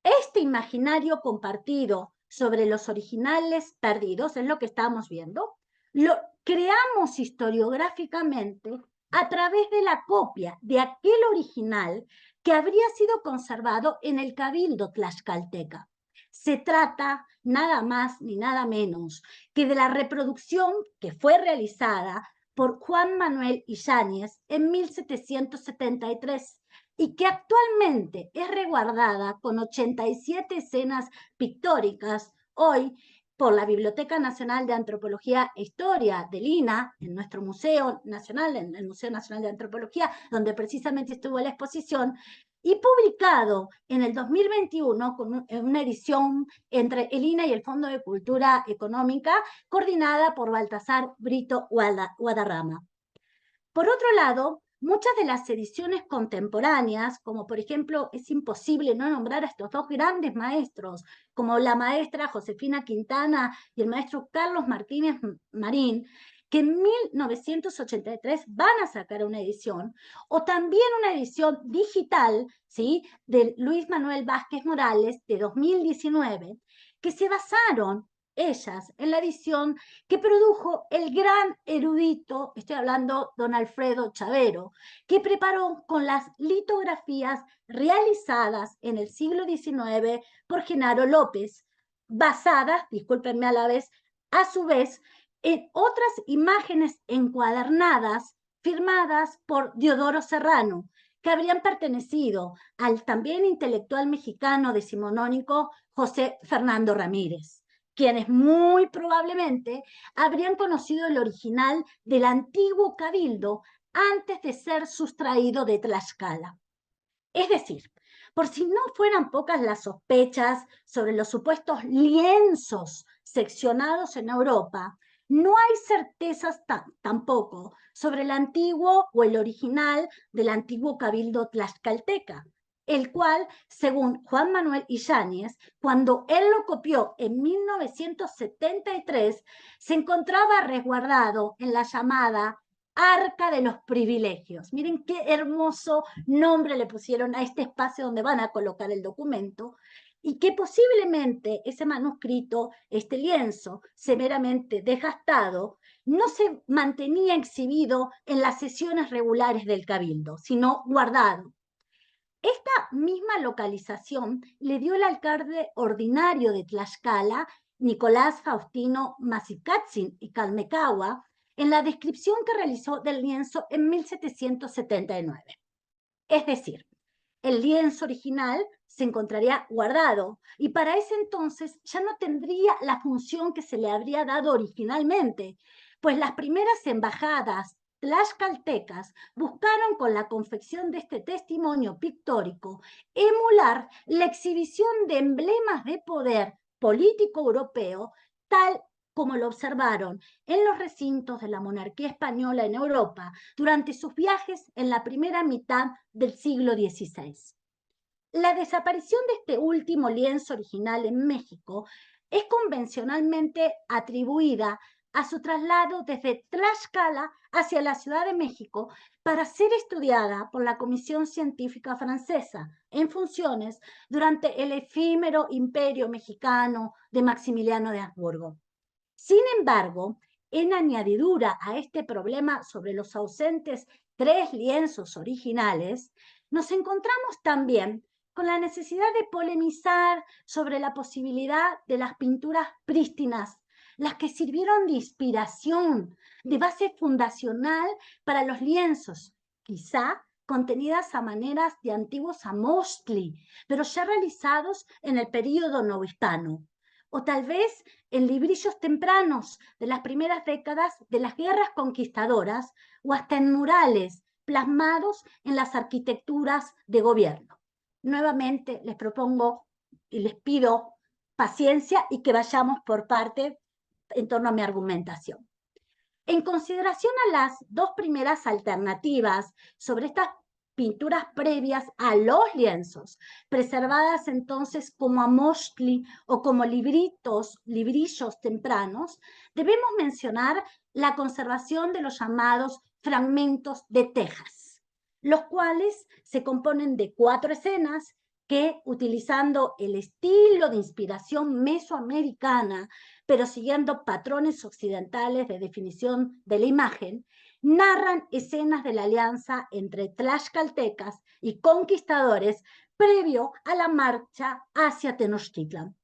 Este imaginario compartido sobre los originales perdidos, es lo que estamos viendo, lo creamos historiográficamente a través de la copia de aquel original que habría sido conservado en el Cabildo Tlaxcalteca. Se trata nada más ni nada menos que de la reproducción que fue realizada por Juan Manuel Yáñez en 1773 y que actualmente es resguardada con 87 escenas pictóricas hoy por la Biblioteca Nacional de Antropología e Historia del INAH, en nuestro Museo Nacional, en el Museo Nacional de Antropología, donde precisamente estuvo la exposición, y publicado en el 2021 con una edición entre el INAH y el Fondo de Cultura Económica, coordinada por Baltasar Brito Guadarrama. Por otro lado, muchas de las ediciones contemporáneas, como por ejemplo, es imposible no nombrar a estos dos grandes maestros, como la maestra Josefina Quintana y el maestro Carlos Martínez Marín, que en 1983 van a sacar una edición, o también una edición digital, ¿sí?, de Luis Manuel Vázquez Morales de 2019, que se basaron ellas en la edición que produjo el gran erudito, estoy hablando don Alfredo Chavero, que preparó con las litografías realizadas en el siglo XIX por Genaro López, basadas, discúlpenme a su vez, en otras imágenes encuadernadas firmadas por Diodoro Serrano, que habrían pertenecido al también intelectual mexicano decimonónico José Fernando Ramírez, quienes muy probablemente habrían conocido el original del antiguo cabildo antes de ser sustraído de Tlaxcala. Es decir, por si no fueran pocas las sospechas sobre los supuestos lienzos seccionados en Europa, no hay certezas tampoco sobre el antiguo o el original del antiguo cabildo tlaxcalteca, el cual, según Juan Manuel Yáñez, cuando él lo copió en 1973, se encontraba resguardado en la llamada Arca de los Privilegios. Miren qué hermoso nombre le pusieron a este espacio donde van a colocar el documento. y que posiblemente ese manuscrito, este lienzo severamente desgastado, no se mantenía exhibido en las sesiones regulares del Cabildo, sino guardado. Esta misma localización le dio el alcalde ordinario de Tlaxcala, Nicolás Faustino Masikatzin y Calmecagua, en la descripción que realizó del lienzo en 1779. Es decir, el lienzo original se encontraría guardado y para ese entonces ya no tendría la función que se le habría dado originalmente, pues las primeras embajadas tlaxcaltecas buscaron con la confección de este testimonio pictórico emular la exhibición de emblemas de poder político europeo tal como lo observaron en los recintos de la monarquía española en Europa durante sus viajes en la primera mitad del siglo XVI. La desaparición de este último lienzo original en México es convencionalmente atribuida a su traslado desde Tlaxcala hacia la Ciudad de México para ser estudiada por la Comisión Científica Francesa en funciones durante el efímero imperio mexicano de Maximiliano de Habsburgo. Sin embargo, en añadidura a este problema sobre los ausentes 3 lienzos originales, nos encontramos también con la necesidad de polemizar sobre la posibilidad de las pinturas prístinas, las que sirvieron de inspiración, de base fundacional para los lienzos, quizá contenidas a maneras de antiguos amostli, pero ya realizados en el período novohispano, o tal vez en librillos tempranos de las primeras décadas de las guerras conquistadoras, o hasta en murales plasmados en las arquitecturas de gobierno. Nuevamente les propongo y les pido paciencia y que vayamos por parte en torno a mi argumentación. En consideración a las 2 primeras alternativas sobre estas pinturas previas a los lienzos, preservadas entonces como amostli o como librillos tempranos, debemos mencionar la conservación de los llamados fragmentos de tejas, los cuales se componen de 4 escenas que, utilizando el estilo de inspiración mesoamericana, pero siguiendo patrones occidentales de definición de la imagen, narran escenas de la alianza entre tlaxcaltecas y conquistadores previo a la marcha hacia Tenochtitlan.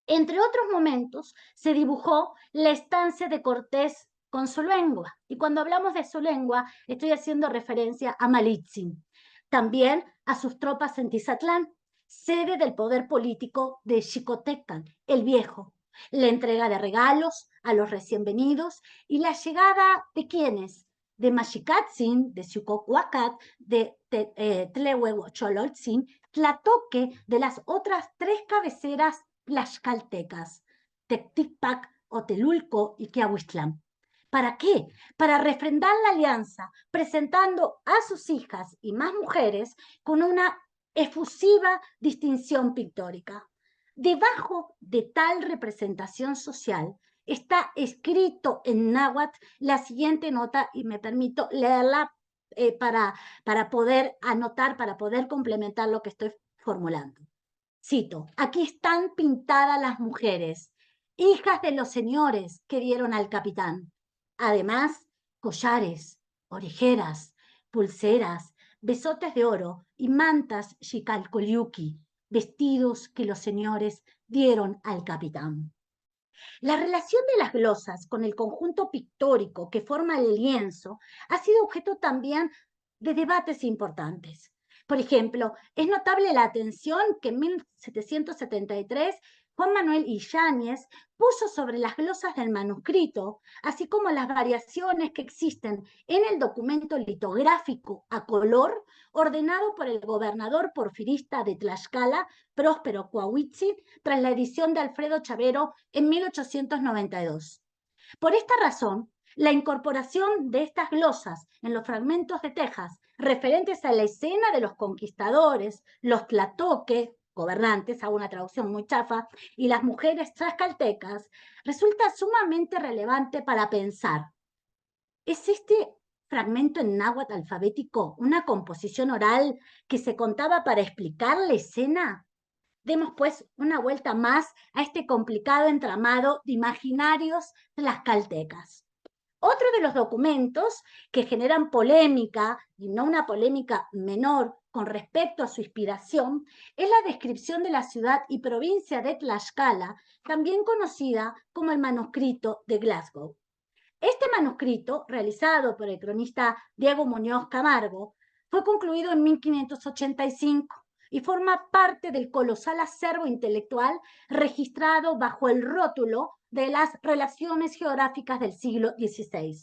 Entre otros momentos, se dibujó la estancia de Cortés con su lengua, y cuando hablamos de su lengua, estoy haciendo referencia a Malitzin, también a sus tropas en Tizatlán, sede del poder político de Xicoténcatl, el Viejo, la entrega de regalos a los recién venidos y la llegada de ¿quiénes? De Maxicatzin, de Xicocuacat, de Tlehuehuechololtzin, Tlatoque, de las otras 3 cabeceras tlaxcaltecas, Tectipac, Otelulco y Quiahuiztlán. ¿Para qué? Para refrendar la alianza, presentando a sus hijas y más mujeres con una efusiva distinción pictórica. Debajo de tal representación social está escrito en náhuatl la siguiente nota, y me permito leerla para poder anotar, para poder complementar lo que estoy formulando. Cito, aquí están pintadas las mujeres, hijas de los señores que dieron al capitán. Además, collares, orejeras, pulseras, besotes de oro y mantas xicalcoliuqui, vestidos que los señores dieron al capitán. La relación de las glosas con el conjunto pictórico que forma el lienzo ha sido objeto también de debates importantes. Por ejemplo, es notable la atención que en 1773 Juan Manuel Yáñez puso sobre las glosas del manuscrito, así como las variaciones que existen en el documento litográfico a color ordenado por el gobernador porfirista de Tlaxcala, Próspero Coahuitzin, tras la edición de Alfredo Chavero en 1892. Por esta razón, la incorporación de estas glosas en los fragmentos de tejas referentes a la escena de los conquistadores, los tlatoque, gobernantes, hago una traducción muy chafa, y las mujeres tlaxcaltecas, resulta sumamente relevante para pensar. ¿Es este fragmento en náhuatl alfabético una composición oral que se contaba para explicar la escena? Demos pues una vuelta más a este complicado entramado de imaginarios tlaxcaltecas. Otro de los documentos que generan polémica, y no una polémica menor con respecto a su inspiración, es la descripción de la ciudad y provincia de Tlaxcala, también conocida como el manuscrito de Glasgow. Este manuscrito, realizado por el cronista Diego Muñoz Camargo, fue concluido en 1585 y forma parte del colosal acervo intelectual registrado bajo el rótulo de las relaciones geográficas del siglo XVI,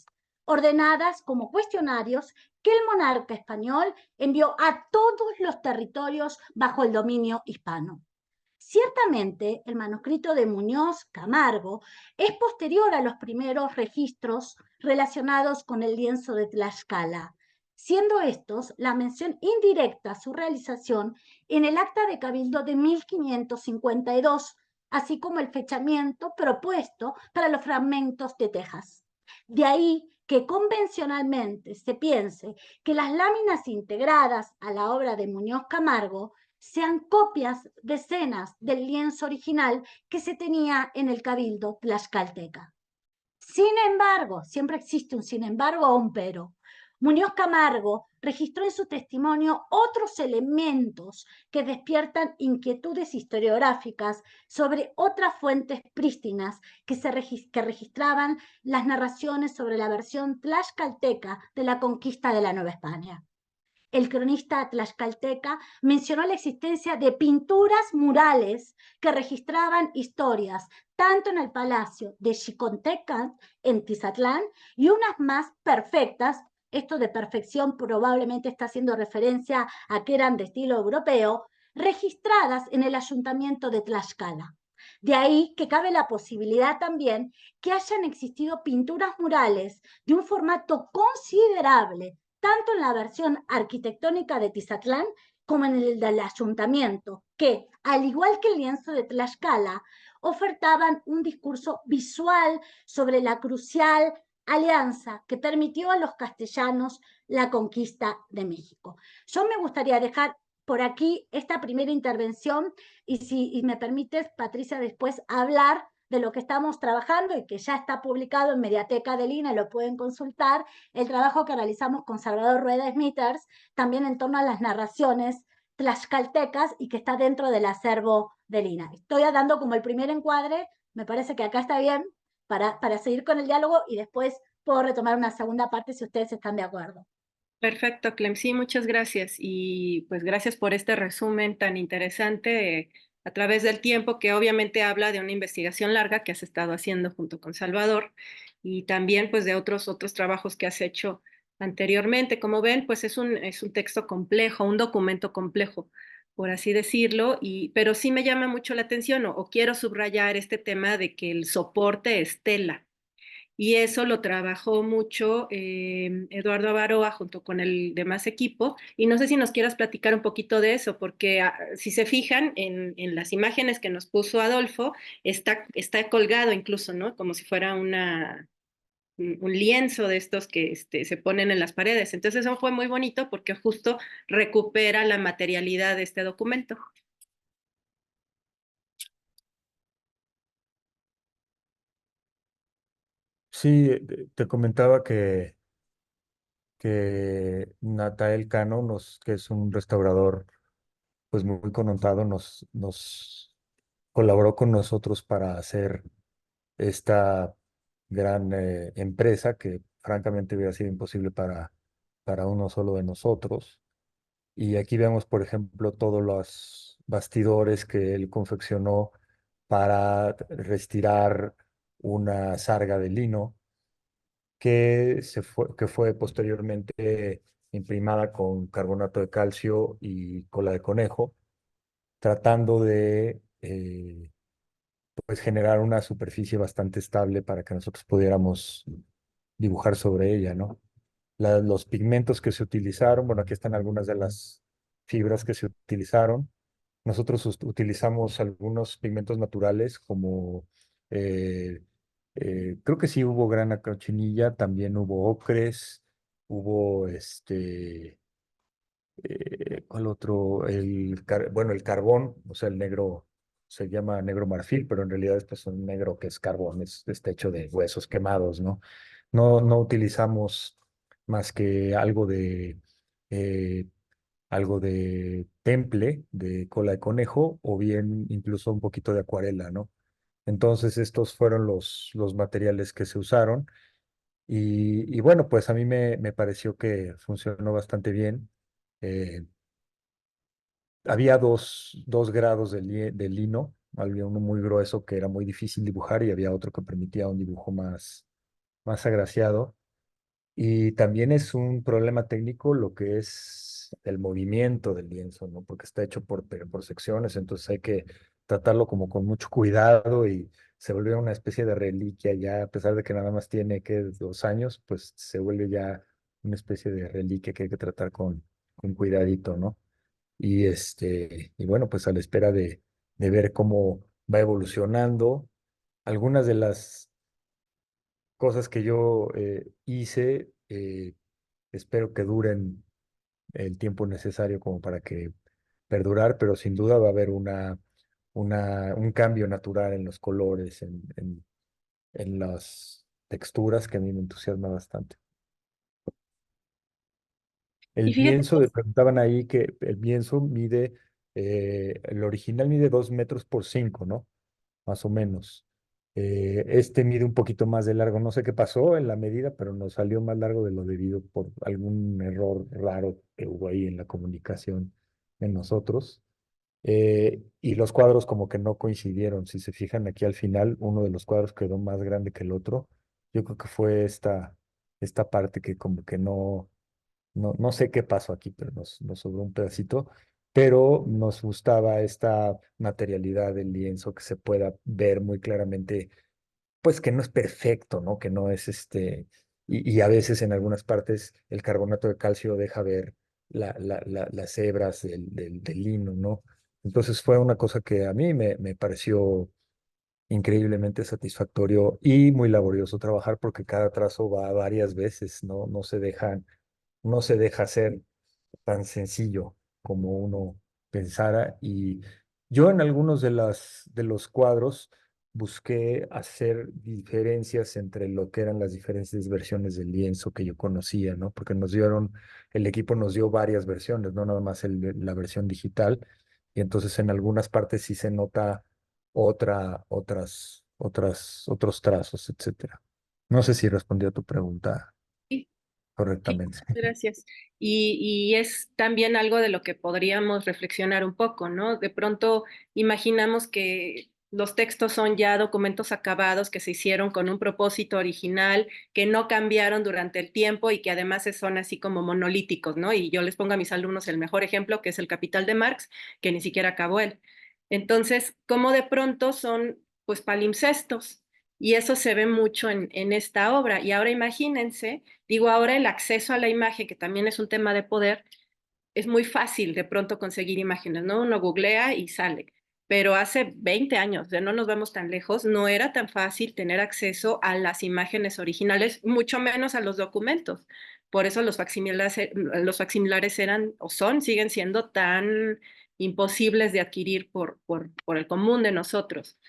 ordenadas como cuestionarios que el monarca español envió a todos los territorios bajo el dominio hispano. Ciertamente, el manuscrito de Muñoz Camargo es posterior a los primeros registros relacionados con el lienzo de Tlaxcala, siendo estos la mención indirecta a su realización en el acta de cabildo de 1552, así como el fechamiento propuesto para los fragmentos de Texas. De ahí que convencionalmente se piense que las láminas integradas a la obra de Muñoz Camargo sean copias de escenas del lienzo original que se tenía en el cabildo tlaxcalteca. Sin embargo, siempre existe un sin embargo o un pero. Muñoz Camargo registró en su testimonio otros elementos que despiertan inquietudes historiográficas sobre otras fuentes prístinas que registraban las narraciones sobre la versión tlaxcalteca de la conquista de la Nueva España. El cronista tlaxcalteca mencionó la existencia de pinturas murales que registraban historias tanto en el palacio de Xicontecas en Tizatlán y unas más perfectas. Esto de perfección probablemente está haciendo referencia a que eran de estilo europeo, registradas en el ayuntamiento de Tlaxcala. De ahí que cabe la posibilidad también que hayan existido pinturas murales de un formato considerable tanto en la versión arquitectónica de Tizatlán como en el del ayuntamiento, que, al igual que el lienzo de Tlaxcala, ofertaban un discurso visual sobre la crucial alianza que permitió a los castellanos la conquista de México. Yo me gustaría dejar por aquí esta primera intervención y si me permites, Patricia, después hablar de lo que estamos trabajando y que ya está publicado en Mediateca del INA, lo pueden consultar, el trabajo que realizamos con Salvador Rueda Smithers, también en torno a las narraciones tlaxcaltecas y que está dentro del acervo del INA. Estoy dando como el primer encuadre, me parece que acá está bien, para seguir con el diálogo y después puedo retomar una segunda parte si ustedes están de acuerdo. Perfecto, Clem. Sí, muchas gracias. Y pues gracias por este resumen tan interesante a través del tiempo, que obviamente habla de una investigación larga que has estado haciendo junto con Salvador y también pues de otros trabajos que has hecho anteriormente. Como ven, pues es un texto complejo, un documento complejo, por así decirlo, pero sí me llama mucho la atención o quiero subrayar este tema de que el soporte es tela. Y eso lo trabajó mucho Eduardo Avaroa junto con el demás equipo. Y no sé si nos quieras platicar un poquito de eso, porque si se fijan en las imágenes que nos puso Adolfo, está colgado incluso, ¿no? Como si fuera un lienzo de estos que se ponen en las paredes. Entonces eso fue muy bonito porque justo recupera la materialidad de este documento. Sí, te comentaba que Natael Cano, que es un restaurador pues muy connotado, nos colaboró con nosotros para hacer esta gran empresa que francamente hubiera sido imposible para uno solo de nosotros. Y aquí vemos, por ejemplo, todos los bastidores que él confeccionó para restirar una sarga de lino que fue posteriormente imprimada con carbonato de calcio y cola de conejo, tratando de pues generar una superficie bastante estable para que nosotros pudiéramos dibujar sobre ella, ¿no? Los pigmentos que se utilizaron, bueno, aquí están algunas de las fibras que se utilizaron. Nosotros utilizamos algunos pigmentos naturales como, eh, creo que sí hubo grana cochinilla, también hubo ocres, hubo ¿Cuál otro? Bueno, el carbón, o sea, el negro se llama negro marfil, pero en realidad este es un negro que es carbón, está hecho de huesos quemados, ¿no? No utilizamos más que eh, algo de temple, de cola de conejo, o bien incluso un poquito de acuarela, ¿no? Entonces estos fueron los materiales que se usaron y bueno, pues a mí me pareció que funcionó bastante bien. Eh, Había dos grados de lino, había uno muy grueso que era muy difícil dibujar y había otro que permitía un dibujo más agraciado. Y también es un problema técnico lo que es el movimiento del lienzo, ¿no? Porque está hecho por secciones, entonces hay que tratarlo como con mucho cuidado y se vuelve una especie de reliquia ya, a pesar de que nada más tiene que 2 años, pues se vuelve ya una especie de reliquia que hay que tratar con cuidadito, ¿no? Y bueno, pues a la espera de ver cómo va evolucionando. Algunas de las cosas que yo hice, espero que duren el tiempo necesario como para que perdurar, pero sin duda va a haber un cambio natural en los colores, en las texturas que a mí me entusiasma bastante. El Y fíjate, lienzo, preguntaban ahí que el lienzo el original mide 2 metros por 5, ¿no? Más o menos. Este mide un poquito más de largo. No sé qué pasó en la medida, pero nos salió más largo de lo debido por algún error raro que hubo ahí en la comunicación en nosotros. Y los cuadros como que no coincidieron. Si se fijan aquí al final, uno de los cuadros quedó más grande que el otro. Yo creo que fue esta parte que como que no sé qué pasó aquí, pero nos sobró un pedacito, pero nos gustaba esta materialidad del lienzo que se pueda ver muy claramente, pues que no es perfecto, ¿no? Que no es y a veces en algunas partes el carbonato de calcio deja ver las hebras del lino, ¿no? Entonces fue una cosa que a mí me pareció increíblemente satisfactorio y muy laborioso trabajar porque cada trazo va varias veces, ¿no? No se deja hacer tan sencillo como uno pensara. Y yo en algunos de los cuadros busqué hacer diferencias entre lo que eran las diferentes versiones del lienzo que yo conocía, ¿no? Porque el equipo nos dio varias versiones, no nada más la versión digital. Y entonces en algunas partes sí se nota otros trazos, etcétera. No sé si respondí a tu pregunta sí, sí, correctamente. gracias. Y es también algo de lo que podríamos reflexionar un poco, ¿no? De pronto imaginamos que los textos son ya documentos acabados que se hicieron con un propósito original, que no cambiaron durante el tiempo y que además son así como monolíticos, ¿no? Y yo les pongo a mis alumnos el mejor ejemplo, que es el Capital de Marx, que ni siquiera acabó él. Entonces, como de pronto son pues palimpsestos. Y eso se ve mucho en esta obra. Y ahora imagínense, digo, ahora el acceso a la imagen, que también es un tema de poder, es muy fácil de pronto conseguir imágenes, ¿no? Uno googlea y sale. Pero hace 20 años, ya no nos vamos tan lejos, no era tan fácil tener acceso a las imágenes originales, mucho menos a los documentos. Por eso los facsimilares eran o siguen siendo tan imposibles de adquirir por el común de nosotros.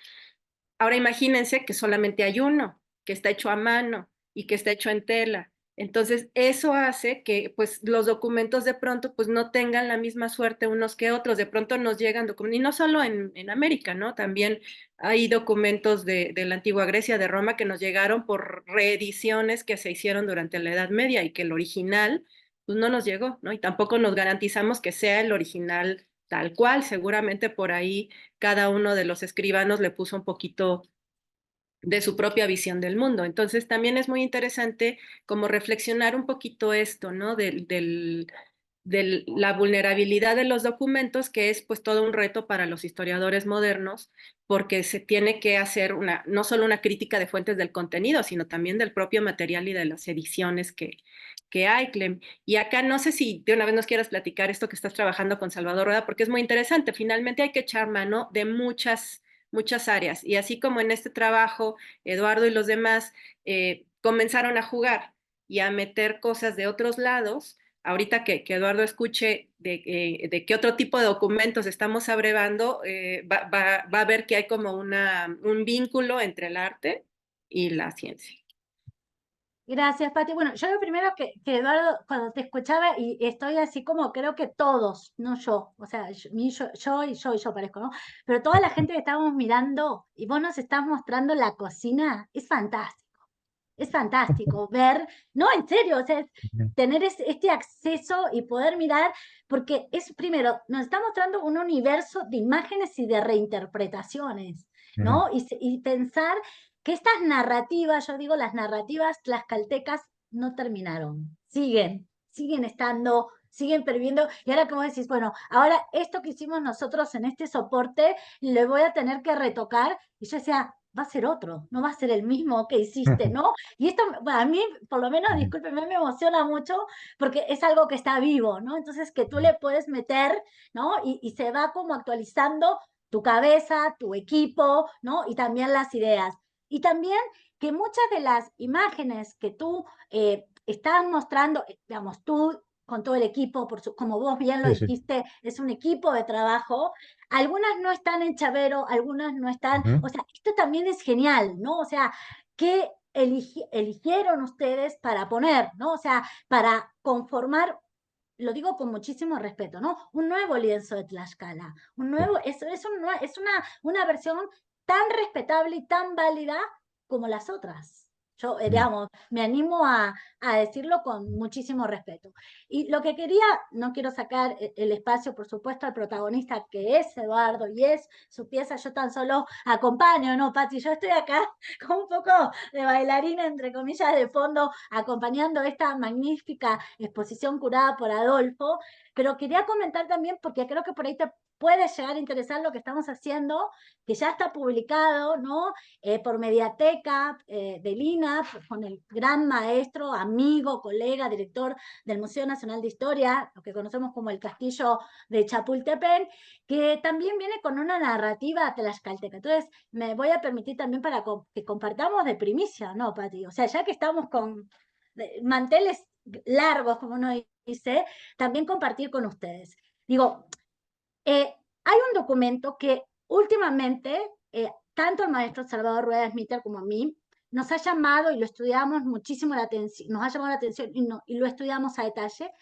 Ahora imagínense que solamente hay uno, que está hecho a mano y que está hecho en tela. Entonces, eso hace que pues los documentos de pronto pues no tengan la misma suerte unos que otros. De pronto nos llegan documentos, y no solo en América, ¿no? También hay documentos de la antigua Grecia, de Roma, que nos llegaron por reediciones que se hicieron durante la Edad Media y que el original pues no nos llegó, ¿no? Y tampoco nos garantizamos que sea el original tal cual. Seguramente por ahí cada uno de los escribanos le puso un poquito de su propia visión del mundo. Entonces también es muy interesante como reflexionar un poquito esto, ¿no? De la vulnerabilidad de los documentos, que es pues todo un reto para los historiadores modernos, porque se tiene que hacer no solo una crítica de fuentes del contenido, sino también del propio material y de las ediciones que hay, Clem. Y acá no sé si de una vez nos quieras platicar esto que estás trabajando con Salvador Rueda, porque es muy interesante. Finalmente hay que echar mano de muchas áreas. Y así como en este trabajo, Eduardo y los demás comenzaron a jugar y a meter cosas de otros lados, ahorita que Eduardo escuche de qué otro tipo de documentos estamos abrevando, va a ver que hay como un vínculo entre el arte y la ciencia. Gracias, Pati. Bueno, yo lo primero que Eduardo, cuando te escuchaba, y estoy así como creo que todos, no yo, o sea, yo parezco, ¿no? Pero toda la gente que estábamos mirando y vos nos estás mostrando la cocina, es fantástico. Es fantástico ver, no, en serio, o sea, tener este acceso y poder mirar, porque es, primero, nos está mostrando un universo de imágenes y de reinterpretaciones, ¿no? Y pensar que estas narrativas, yo digo, las narrativas tlaxcaltecas no terminaron, siguen estando, siguen perviviendo, y ahora como decís, bueno, ahora esto que hicimos nosotros en este soporte, le voy a tener que retocar, y yo decía, va a ser otro, no va a ser el mismo que hiciste, ¿no? Y esto, bueno, a mí, por lo menos, discúlpeme, me emociona mucho, porque es algo que está vivo, ¿no? Entonces, que tú le puedes meter, ¿no? Y se va como actualizando tu cabeza, tu equipo, ¿no? Y también las ideas. Y también que muchas de las imágenes que tú estás mostrando, digamos, tú con todo el equipo, como vos bien lo dijiste, es un equipo de trabajo. Algunas no están en Chavero, algunas no están, o sea, esto también es genial, ¿no? O sea, ¿qué eligieron ustedes para poner, ¿no? O sea, para conformar, lo digo con muchísimo respeto, ¿no? Un nuevo lienzo de Tlaxcala, es una versión tan respetable y tan válida como las otras. Yo, digamos, me animo a decirlo con muchísimo respeto. Y lo que quería, no quiero sacar el espacio, por supuesto, al protagonista que es Eduardo y es su pieza, yo tan solo acompaño, ¿no, Pati? Yo estoy acá con un poco de bailarina, entre comillas, de fondo, acompañando esta magnífica exposición curada por Adolfo, pero quería comentar también, porque creo que por ahí te puede llegar a interesar lo que estamos haciendo, que ya está publicado, ¿no? Por Mediateca del INA, con el gran maestro, amigo, colega, director del Museo Nacional de Historia, lo que conocemos como el Castillo de Chapultepec, que también viene con una narrativa tlaxcalteca. Entonces, me voy a permitir también para que compartamos de primicia, ¿no, Pati? O sea, ya que estamos con manteles largos, como uno dice, también compartir con ustedes. Digo, hay un documento que últimamente, tanto el maestro Salvador Rueda Smith como a mí, nos ha llamado y lo estudiamos muchísimo la atención, nos ha llamado la atención y lo estudiamos a detalle,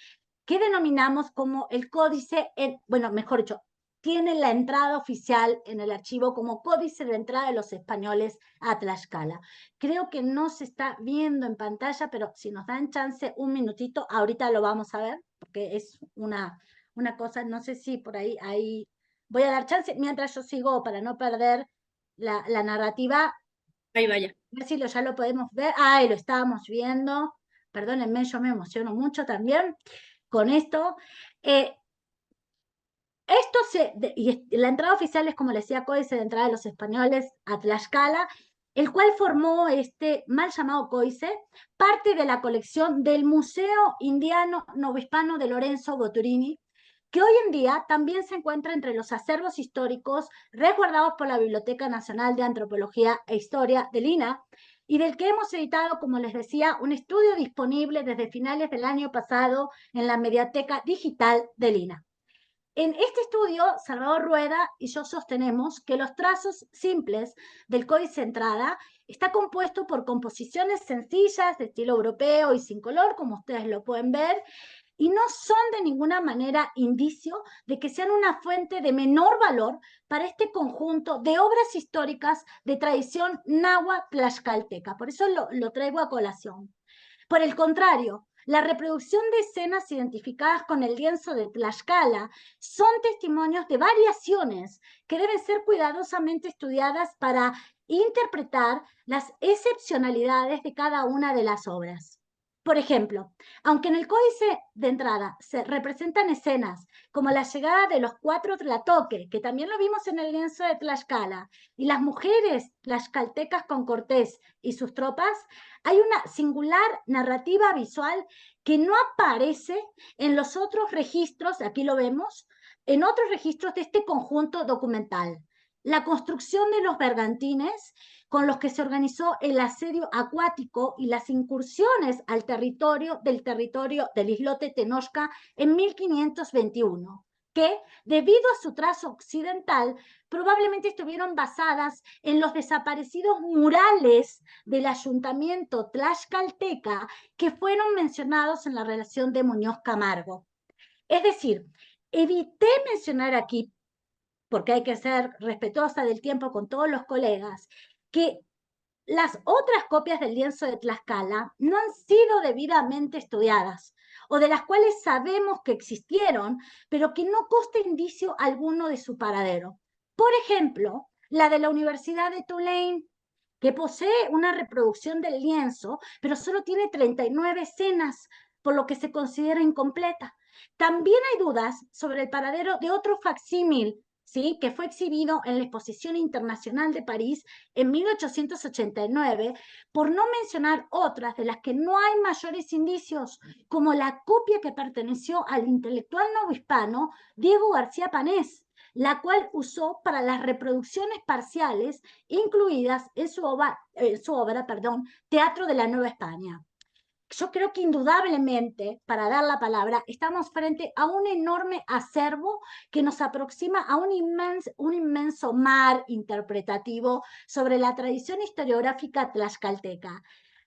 que denominamos como el códice, bueno, mejor dicho, tiene la entrada oficial en el archivo como códice de entrada de los españoles a Tlaxcala. Creo que no se está viendo en pantalla, pero si nos dan chance un minutito, ahorita lo vamos a ver, porque es una cosa, no sé si por ahí voy a dar chance, mientras yo sigo para no perder la narrativa. Ahí vaya. A ver si ya lo podemos ver. Ahí lo estábamos viendo. Perdónenme, yo me emociono mucho también con esto. La entrada oficial es, como les decía, códice de entrada de los españoles a Tlaxcala, el cual formó este mal llamado códice, parte de la colección del Museo Indiano Novohispano de Lorenzo Boturini, que hoy en día también se encuentra entre los acervos históricos resguardados por la Biblioteca Nacional de Antropología e Historia del INA, y del que hemos editado, como les decía, un estudio disponible desde finales del año pasado en la Mediateca Digital del INA. En este estudio, Salvador Rueda y yo sostenemos que los trazos simples del códice entrada está compuesto por composiciones sencillas de estilo europeo y sin color, como ustedes lo pueden ver, y no son de ninguna manera indicio de que sean una fuente de menor valor para este conjunto de obras históricas de tradición náhuatl tlaxcalteca. Por eso lo traigo a colación. Por el contrario, la reproducción de escenas identificadas con el lienzo de Tlaxcala son testimonios de variaciones que deben ser cuidadosamente estudiadas para interpretar las excepcionalidades de cada una de las obras. Por ejemplo, aunque en el códice de entrada se representan escenas como la llegada de los 4 tlatoque, que también lo vimos en el lienzo de Tlaxcala, y las mujeres tlaxcaltecas con Cortés y sus tropas, hay una singular narrativa visual que no aparece en los otros registros, aquí lo vemos, en otros registros de este conjunto documental. la construcción de los bergantines con los que se organizó el asedio acuático y las incursiones al territorio del islote Tenochca en 1521, que, debido a su trazo occidental, probablemente estuvieron basadas en los desaparecidos murales del ayuntamiento tlaxcalteca que fueron mencionados en la relación de Muñoz Camargo. Es decir, evité mencionar aquí, porque hay que ser respetuosa del tiempo con todos los colegas, que las otras copias del lienzo de Tlaxcala no han sido debidamente estudiadas, o de las cuales sabemos que existieron, pero que no consta indicio alguno de su paradero. Por ejemplo, la de la Universidad de Tulane, que posee una reproducción del lienzo, pero solo tiene 39 escenas, por lo que se considera incompleta. También hay dudas sobre el paradero de otro facsímil, ¿sí?, que fue exhibido en la Exposición Internacional de París en 1889, por no mencionar otras de las que no hay mayores indicios, como la copia que perteneció al intelectual novohispano Diego García Panés, la cual usó para las reproducciones parciales incluidas en su obra, Teatro de la Nueva España. Yo creo que indudablemente, para dar la palabra, estamos frente a un enorme acervo que nos aproxima a un inmenso mar interpretativo sobre la tradición historiográfica tlaxcalteca.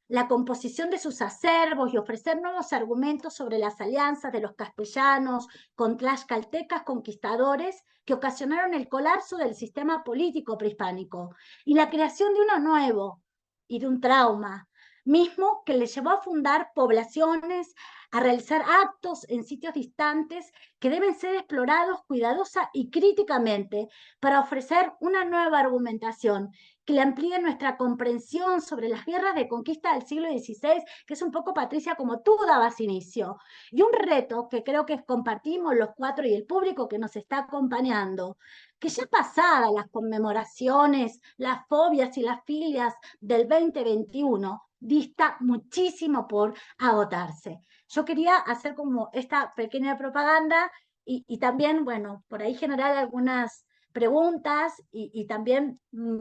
La composición de sus acervos y ofrecer nuevos argumentos sobre las alianzas de los castellanos con tlaxcaltecas conquistadores que ocasionaron el colapso del sistema político prehispánico y la creación de uno nuevo y de un trauma mismo que le llevó a fundar poblaciones, a realizar actos en sitios distantes que deben ser explorados cuidadosa y críticamente para ofrecer una nueva argumentación que le amplíe nuestra comprensión sobre las guerras de conquista del siglo XVI, que es un poco, Patricia, como tú dabas inicio, y un reto que creo que compartimos los cuatro y el público que nos está acompañando, que ya pasadas las conmemoraciones, las fobias y las filias del 2021, dista muchísimo por agotarse. Yo quería hacer como esta pequeña propaganda y también, bueno, por ahí generar algunas preguntas y también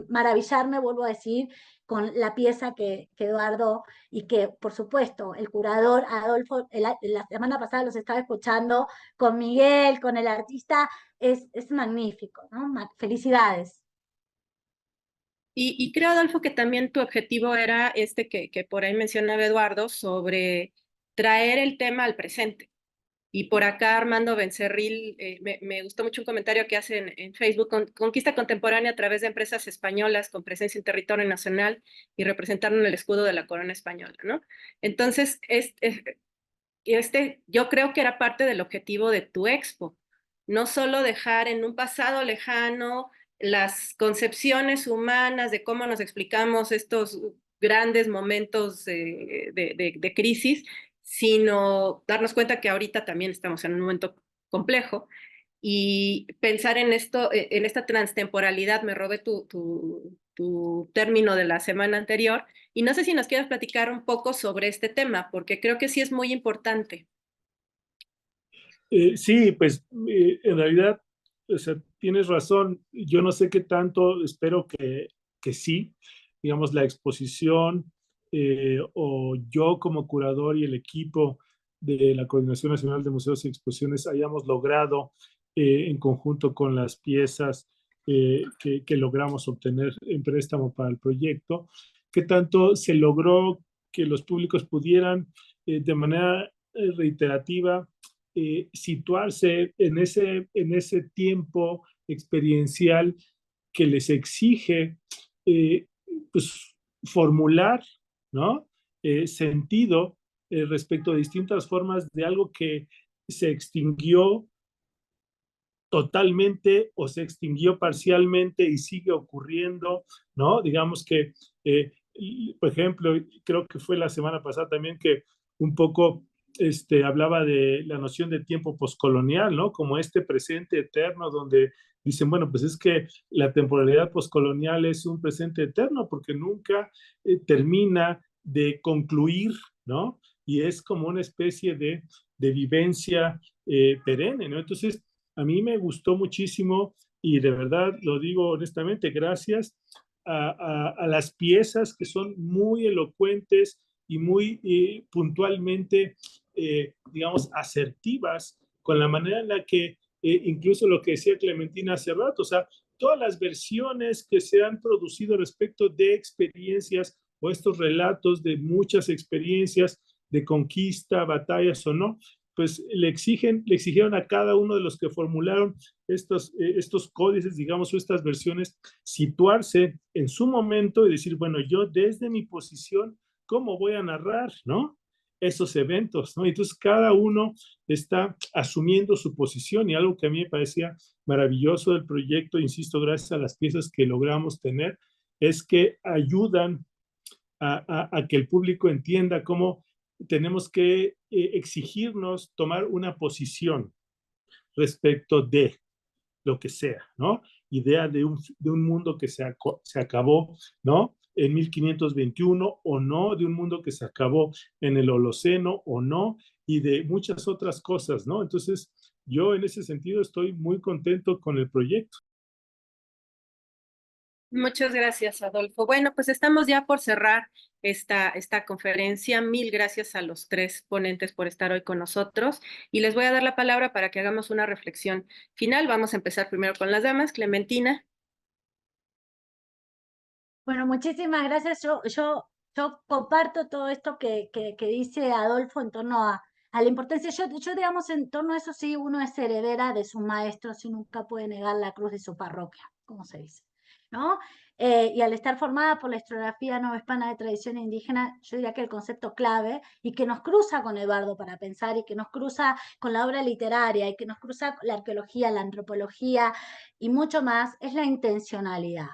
maravillarme, vuelvo a decir, con la pieza que Eduardo y que, por supuesto, el curador Adolfo, la semana pasada los estaba escuchando con Miguel, con el artista, es magnífico, ¿no? Felicidades. Y creo, Adolfo, que también tu objetivo era este que por ahí mencionaba Eduardo, sobre traer el tema al presente. Y por acá Armando Bencerril, me gustó mucho un comentario que hace en Facebook: conquista contemporánea a través de empresas españolas con presencia en territorio nacional y representaron el escudo de la corona española, ¿no? Entonces, yo creo que era parte del objetivo de tu expo, no solo dejar en un pasado lejano las concepciones humanas de cómo nos explicamos estos grandes momentos de crisis, sino darnos cuenta que ahorita también estamos en un momento complejo y pensar en esto, en esta transtemporalidad. Me robé tu término de la semana anterior y no sé si nos quieres platicar un poco sobre este tema, porque creo que sí es muy importante. Sí, pues en realidad, o sea, tienes razón. Yo no sé qué tanto, espero que sí, digamos, la exposición o yo como curador y el equipo de la Coordinación Nacional de Museos y Exposiciones hayamos logrado en conjunto con las piezas que logramos obtener en préstamo para el proyecto, qué tanto se logró que los públicos pudieran de manera reiterativa situarse en ese tiempo experiencial que les exige pues, formular, ¿no? Sentido respecto a distintas formas de algo que se extinguió totalmente o se extinguió parcialmente y sigue ocurriendo, ¿no? Digamos que, por ejemplo, creo que fue la semana pasada también que un poco hablaba de la noción de tiempo poscolonial, ¿no? Como este presente eterno donde dicen, bueno, pues es que la temporalidad poscolonial es un presente eterno porque nunca termina de concluir, ¿no? Y es como una especie de vivencia perenne, ¿no? Entonces, a mí me gustó muchísimo y de verdad lo digo honestamente, gracias a las piezas que son muy elocuentes y muy puntualmente, digamos, asertivas con la manera en la que, incluso lo que decía Clementina hace rato, o sea, todas las versiones que se han producido respecto de experiencias o estos relatos de muchas experiencias de conquista, batallas o no, pues le exigieron a cada uno de los que formularon estos códices, digamos, o estas versiones, situarse en su momento y decir, bueno, yo desde mi posición, ¿cómo voy a narrar, no? Esos eventos, ¿no? Entonces cada uno está asumiendo su posición y algo que a mí me parecía maravilloso del proyecto, insisto, gracias a las piezas que logramos tener, es que ayudan a que el público entienda cómo tenemos que exigirnos tomar una posición respecto de lo que sea, ¿no? Idea de un mundo que se acabó, ¿no? En 1521 o no, de un mundo que se acabó en el Holoceno o no, y de muchas otras cosas, ¿no? Entonces, yo en ese sentido estoy muy contento con el proyecto. Muchas gracias, Adolfo. Bueno, pues estamos ya por cerrar esta conferencia. Mil gracias a los tres ponentes por estar hoy con nosotros. Y les voy a dar la palabra para que hagamos una reflexión final. Vamos a empezar primero con las damas. Clementina. Bueno, muchísimas gracias. Yo comparto todo esto que dice Adolfo en torno a la importancia. Yo, digamos, en torno a eso sí, uno es heredera de sus maestros y nunca puede negar la cruz de su parroquia, como se dice, ¿no? Y al estar formada por la historiografía novohispana de tradición indígena, yo diría que el concepto clave y que nos cruza con Eduardo para pensar y que nos cruza con la obra literaria y que nos cruza con la arqueología, la antropología y mucho más, es la intencionalidad.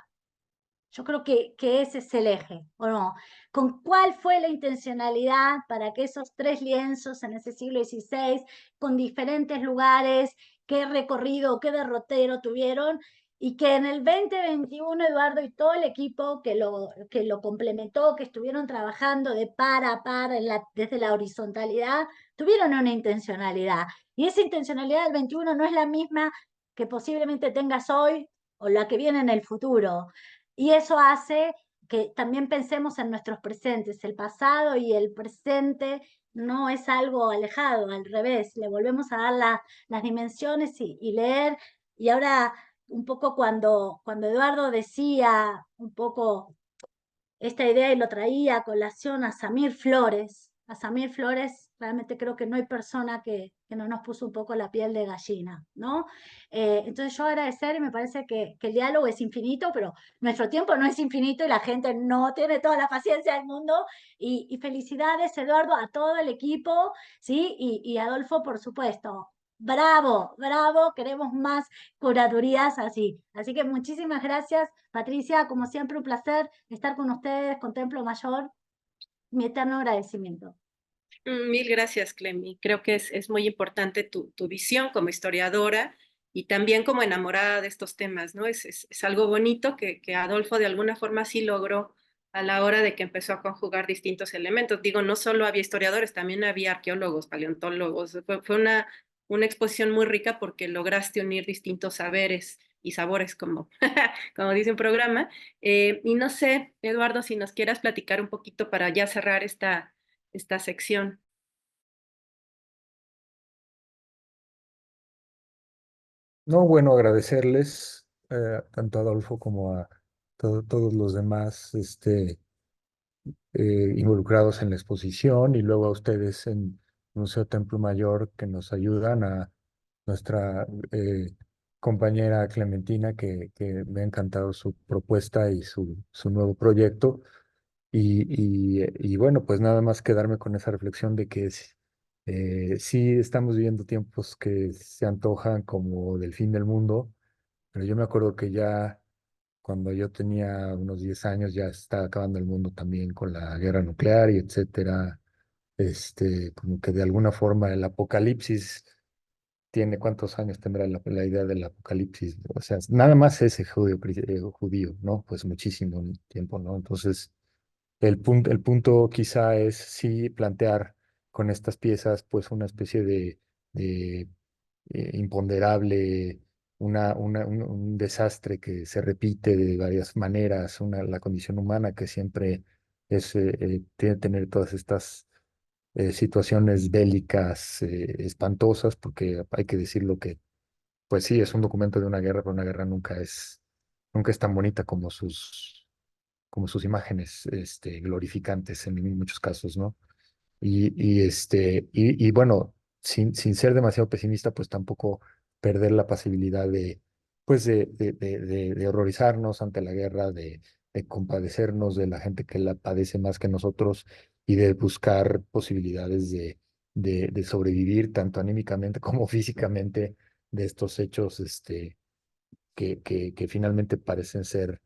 Yo creo que ese es el eje, ¿o no? ¿Con cuál fue la intencionalidad para que esos tres lienzos en ese siglo XVI, con diferentes lugares, qué recorrido, qué derrotero tuvieron, y que en el 2021 Eduardo y todo el equipo que lo complementó, que estuvieron trabajando de par a par desde la horizontalidad, tuvieron una intencionalidad? Y esa intencionalidad del 21 no es la misma que posiblemente tengas hoy o la que viene en el futuro. Y eso hace que también pensemos en nuestros presentes. El pasado y el presente no es algo alejado, al revés, le volvemos a dar las dimensiones y leer. Y ahora, un poco cuando Eduardo decía un poco esta idea y lo traía a colación a Samir Flores, realmente creo que no hay persona que no nos puso un poco la piel de gallina, ¿no? Entonces yo agradecer y me parece que el diálogo es infinito, pero nuestro tiempo no es infinito y la gente no tiene toda la paciencia del mundo. Y felicidades, Eduardo, a todo el equipo, ¿sí? Y Adolfo, por supuesto. Bravo, bravo, queremos más curadurías así. Así que muchísimas gracias, Patricia, como siempre un placer estar con ustedes, con Templo Mayor, mi eterno agradecimiento. Mil gracias, Clemi. Creo que es muy importante tu visión como historiadora y también como enamorada de estos temas, ¿no? Es algo bonito que Adolfo de alguna forma sí logró a la hora de que empezó a conjugar distintos elementos. Digo, no solo había historiadores, también había arqueólogos, paleontólogos. Fue una exposición muy rica porque lograste unir distintos saberes y sabores, como dice un programa. Y no sé, Eduardo, si nos quieras platicar un poquito para ya cerrar esta sección. No, bueno, agradecerles tanto a Adolfo como a todos los demás involucrados en la exposición y luego a ustedes en Museo Templo Mayor que nos ayudan, a nuestra compañera Clementina que me ha encantado su propuesta y su nuevo proyecto. Y bueno, pues nada más quedarme con esa reflexión de que sí estamos viviendo tiempos que se antojan como del fin del mundo, pero yo me acuerdo que ya cuando yo tenía unos 10 años ya estaba acabando el mundo también con la guerra nuclear y etcétera. Como que de alguna forma el apocalipsis tiene, ¿cuántos años tendrá la idea del apocalipsis? O sea, nada más ese judío, ¿no? Pues muchísimo tiempo, ¿no? Entonces, el punto quizá es sí plantear con estas piezas pues una especie de imponderable un desastre que se repite de varias maneras, la condición humana que siempre tiene que tener todas estas situaciones bélicas espantosas, porque hay que decirlo que, pues sí, es un documento de una guerra, pero una guerra nunca es tan bonita como sus imágenes glorificantes en muchos casos, ¿no? Y bueno, sin ser demasiado pesimista, pues tampoco perder la posibilidad pues de horrorizarnos ante la guerra, de compadecernos de la gente que la padece más que nosotros y de buscar posibilidades de sobrevivir tanto anímicamente como físicamente de estos hechos que finalmente parecen ser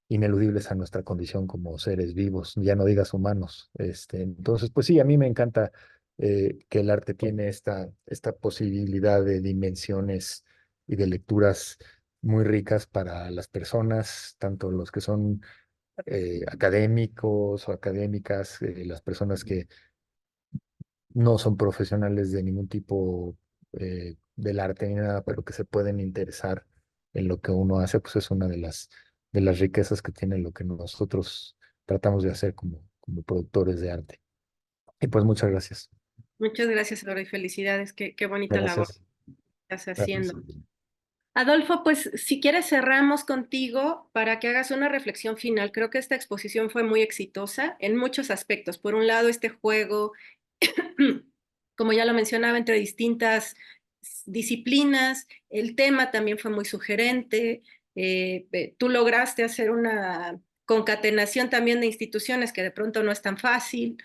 ineludibles a nuestra condición como seres vivos, ya no digas humanos. Entonces, pues sí, a mí me encanta que el arte tiene esta posibilidad de dimensiones y de lecturas muy ricas para las personas, tanto los que son académicos o académicas, las personas que no son profesionales de ningún tipo del arte ni nada, pero que se pueden interesar en lo que uno hace, pues es una de las riquezas que tiene lo que nosotros tratamos de hacer como productores de arte. Y pues muchas gracias. Muchas gracias, Laura, y felicidades. Qué bonita labor Gracias. estás Gracias. haciendo. Adolfo, pues si quieres cerramos contigo para que hagas una reflexión final. Creo que esta exposición fue muy exitosa en muchos aspectos. Por un lado, este juego, como ya lo mencionaba, entre distintas disciplinas, el tema también fue muy sugerente. Tú lograste hacer una concatenación también de instituciones que de pronto no es tan fácil.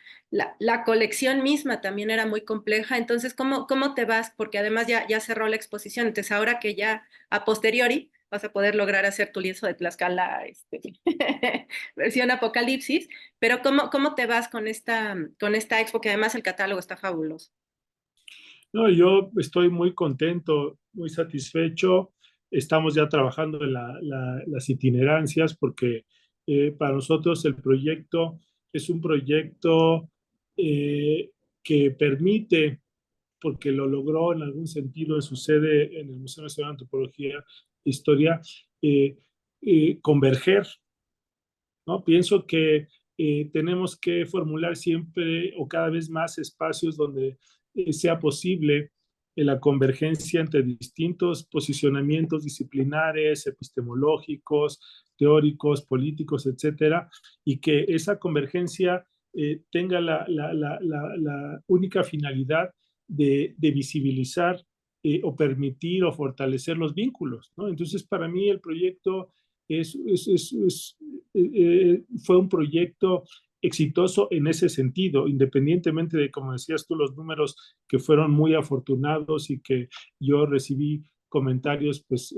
La colección misma también era muy compleja. Entonces, ¿cómo te vas? Porque además ya cerró la exposición. Entonces, ahora que ya a posteriori vas a poder lograr hacer tu lienzo de Tlaxcala versión Apocalipsis, pero ¿cómo te vas con esta expo? Que además el catálogo está fabuloso. No, yo estoy muy contento, muy satisfecho. Estamos ya trabajando en las itinerancias porque para nosotros el proyecto es un proyecto que permite, porque lo logró en algún sentido en su sede en el Museo Nacional de Antropología e Historia, eh, converger, ¿no? Pienso que tenemos que formular siempre o cada vez más espacios donde sea posible la convergencia entre distintos posicionamientos disciplinares, epistemológicos, teóricos, políticos, etcétera, y que esa convergencia tenga la única finalidad de visibilizar o permitir o fortalecer los vínculos, ¿no? Entonces, para mí el proyecto es, es, es, es fue un proyecto exitoso en ese sentido, independientemente de, como decías tú, los números que fueron muy afortunados y que yo recibí comentarios, pues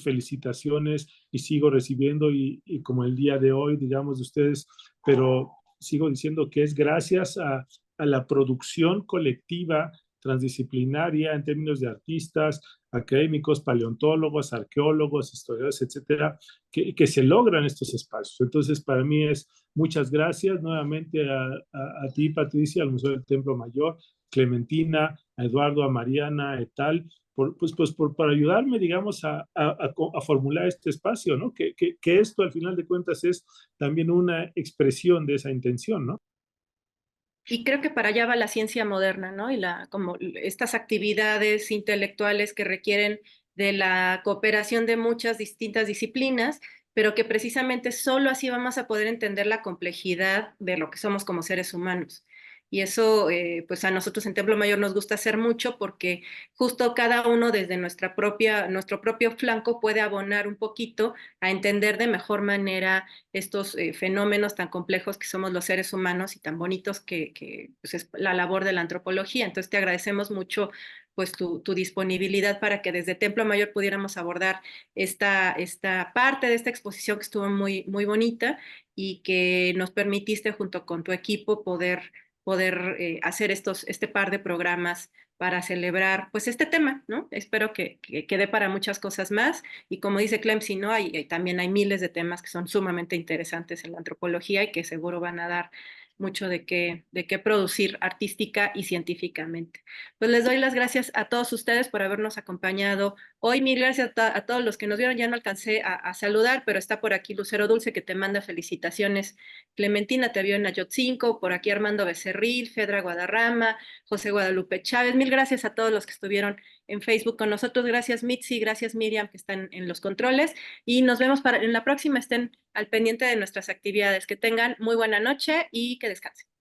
felicitaciones y sigo recibiendo y como el día de hoy, digamos, de ustedes, pero sigo diciendo que es gracias a la producción colectiva transdisciplinaria en términos de artistas, académicos, paleontólogos, arqueólogos, historiadores, etcétera, que se logran estos espacios. Entonces, para mí es muchas gracias nuevamente a ti, Patricia, al Museo del Templo Mayor, Clementina, a Eduardo, a Mariana, a tal, por ayudarme, digamos, a formular este espacio, ¿no? Que esto, al final de cuentas, es también una expresión de esa intención, ¿no? Y creo que para allá va la ciencia moderna, ¿no? Y como estas actividades intelectuales que requieren de la cooperación de muchas distintas disciplinas, pero que precisamente solo así vamos a poder entender la complejidad de lo que somos como seres humanos. Y eso, pues a nosotros en Templo Mayor nos gusta hacer mucho porque justo cada uno desde nuestro propio flanco puede abonar un poquito a entender de mejor manera estos fenómenos tan complejos que somos los seres humanos y tan bonitos que pues es la labor de la antropología. Entonces te agradecemos mucho pues tu disponibilidad para que desde Templo Mayor pudiéramos abordar esta parte de esta exposición que estuvo muy bonita y que nos permitiste junto con tu equipo poder hacer este par de programas para celebrar pues este tema, ¿no? Espero que dé para muchas cosas más y como dice Clem, si no, también hay miles de temas que son sumamente interesantes en la antropología y que seguro van a dar mucho de qué producir artística y científicamente. Pues les doy las gracias a todos ustedes por habernos acompañado hoy. Mil gracias a todos los que nos vieron. Ya no alcancé a saludar, pero está por aquí Lucero Dulce, que te manda felicitaciones. Clementina te vio en Ayotzinco, por aquí Armando Becerril, Fedra Guadarrama, José Guadalupe Chávez. Mil gracias a todos los que estuvieron en Facebook con nosotros. Gracias Mitzi, gracias Miriam, que están en los controles. Y nos vemos en la próxima. Estén al pendiente de nuestras actividades. Que tengan muy buena noche y que descansen.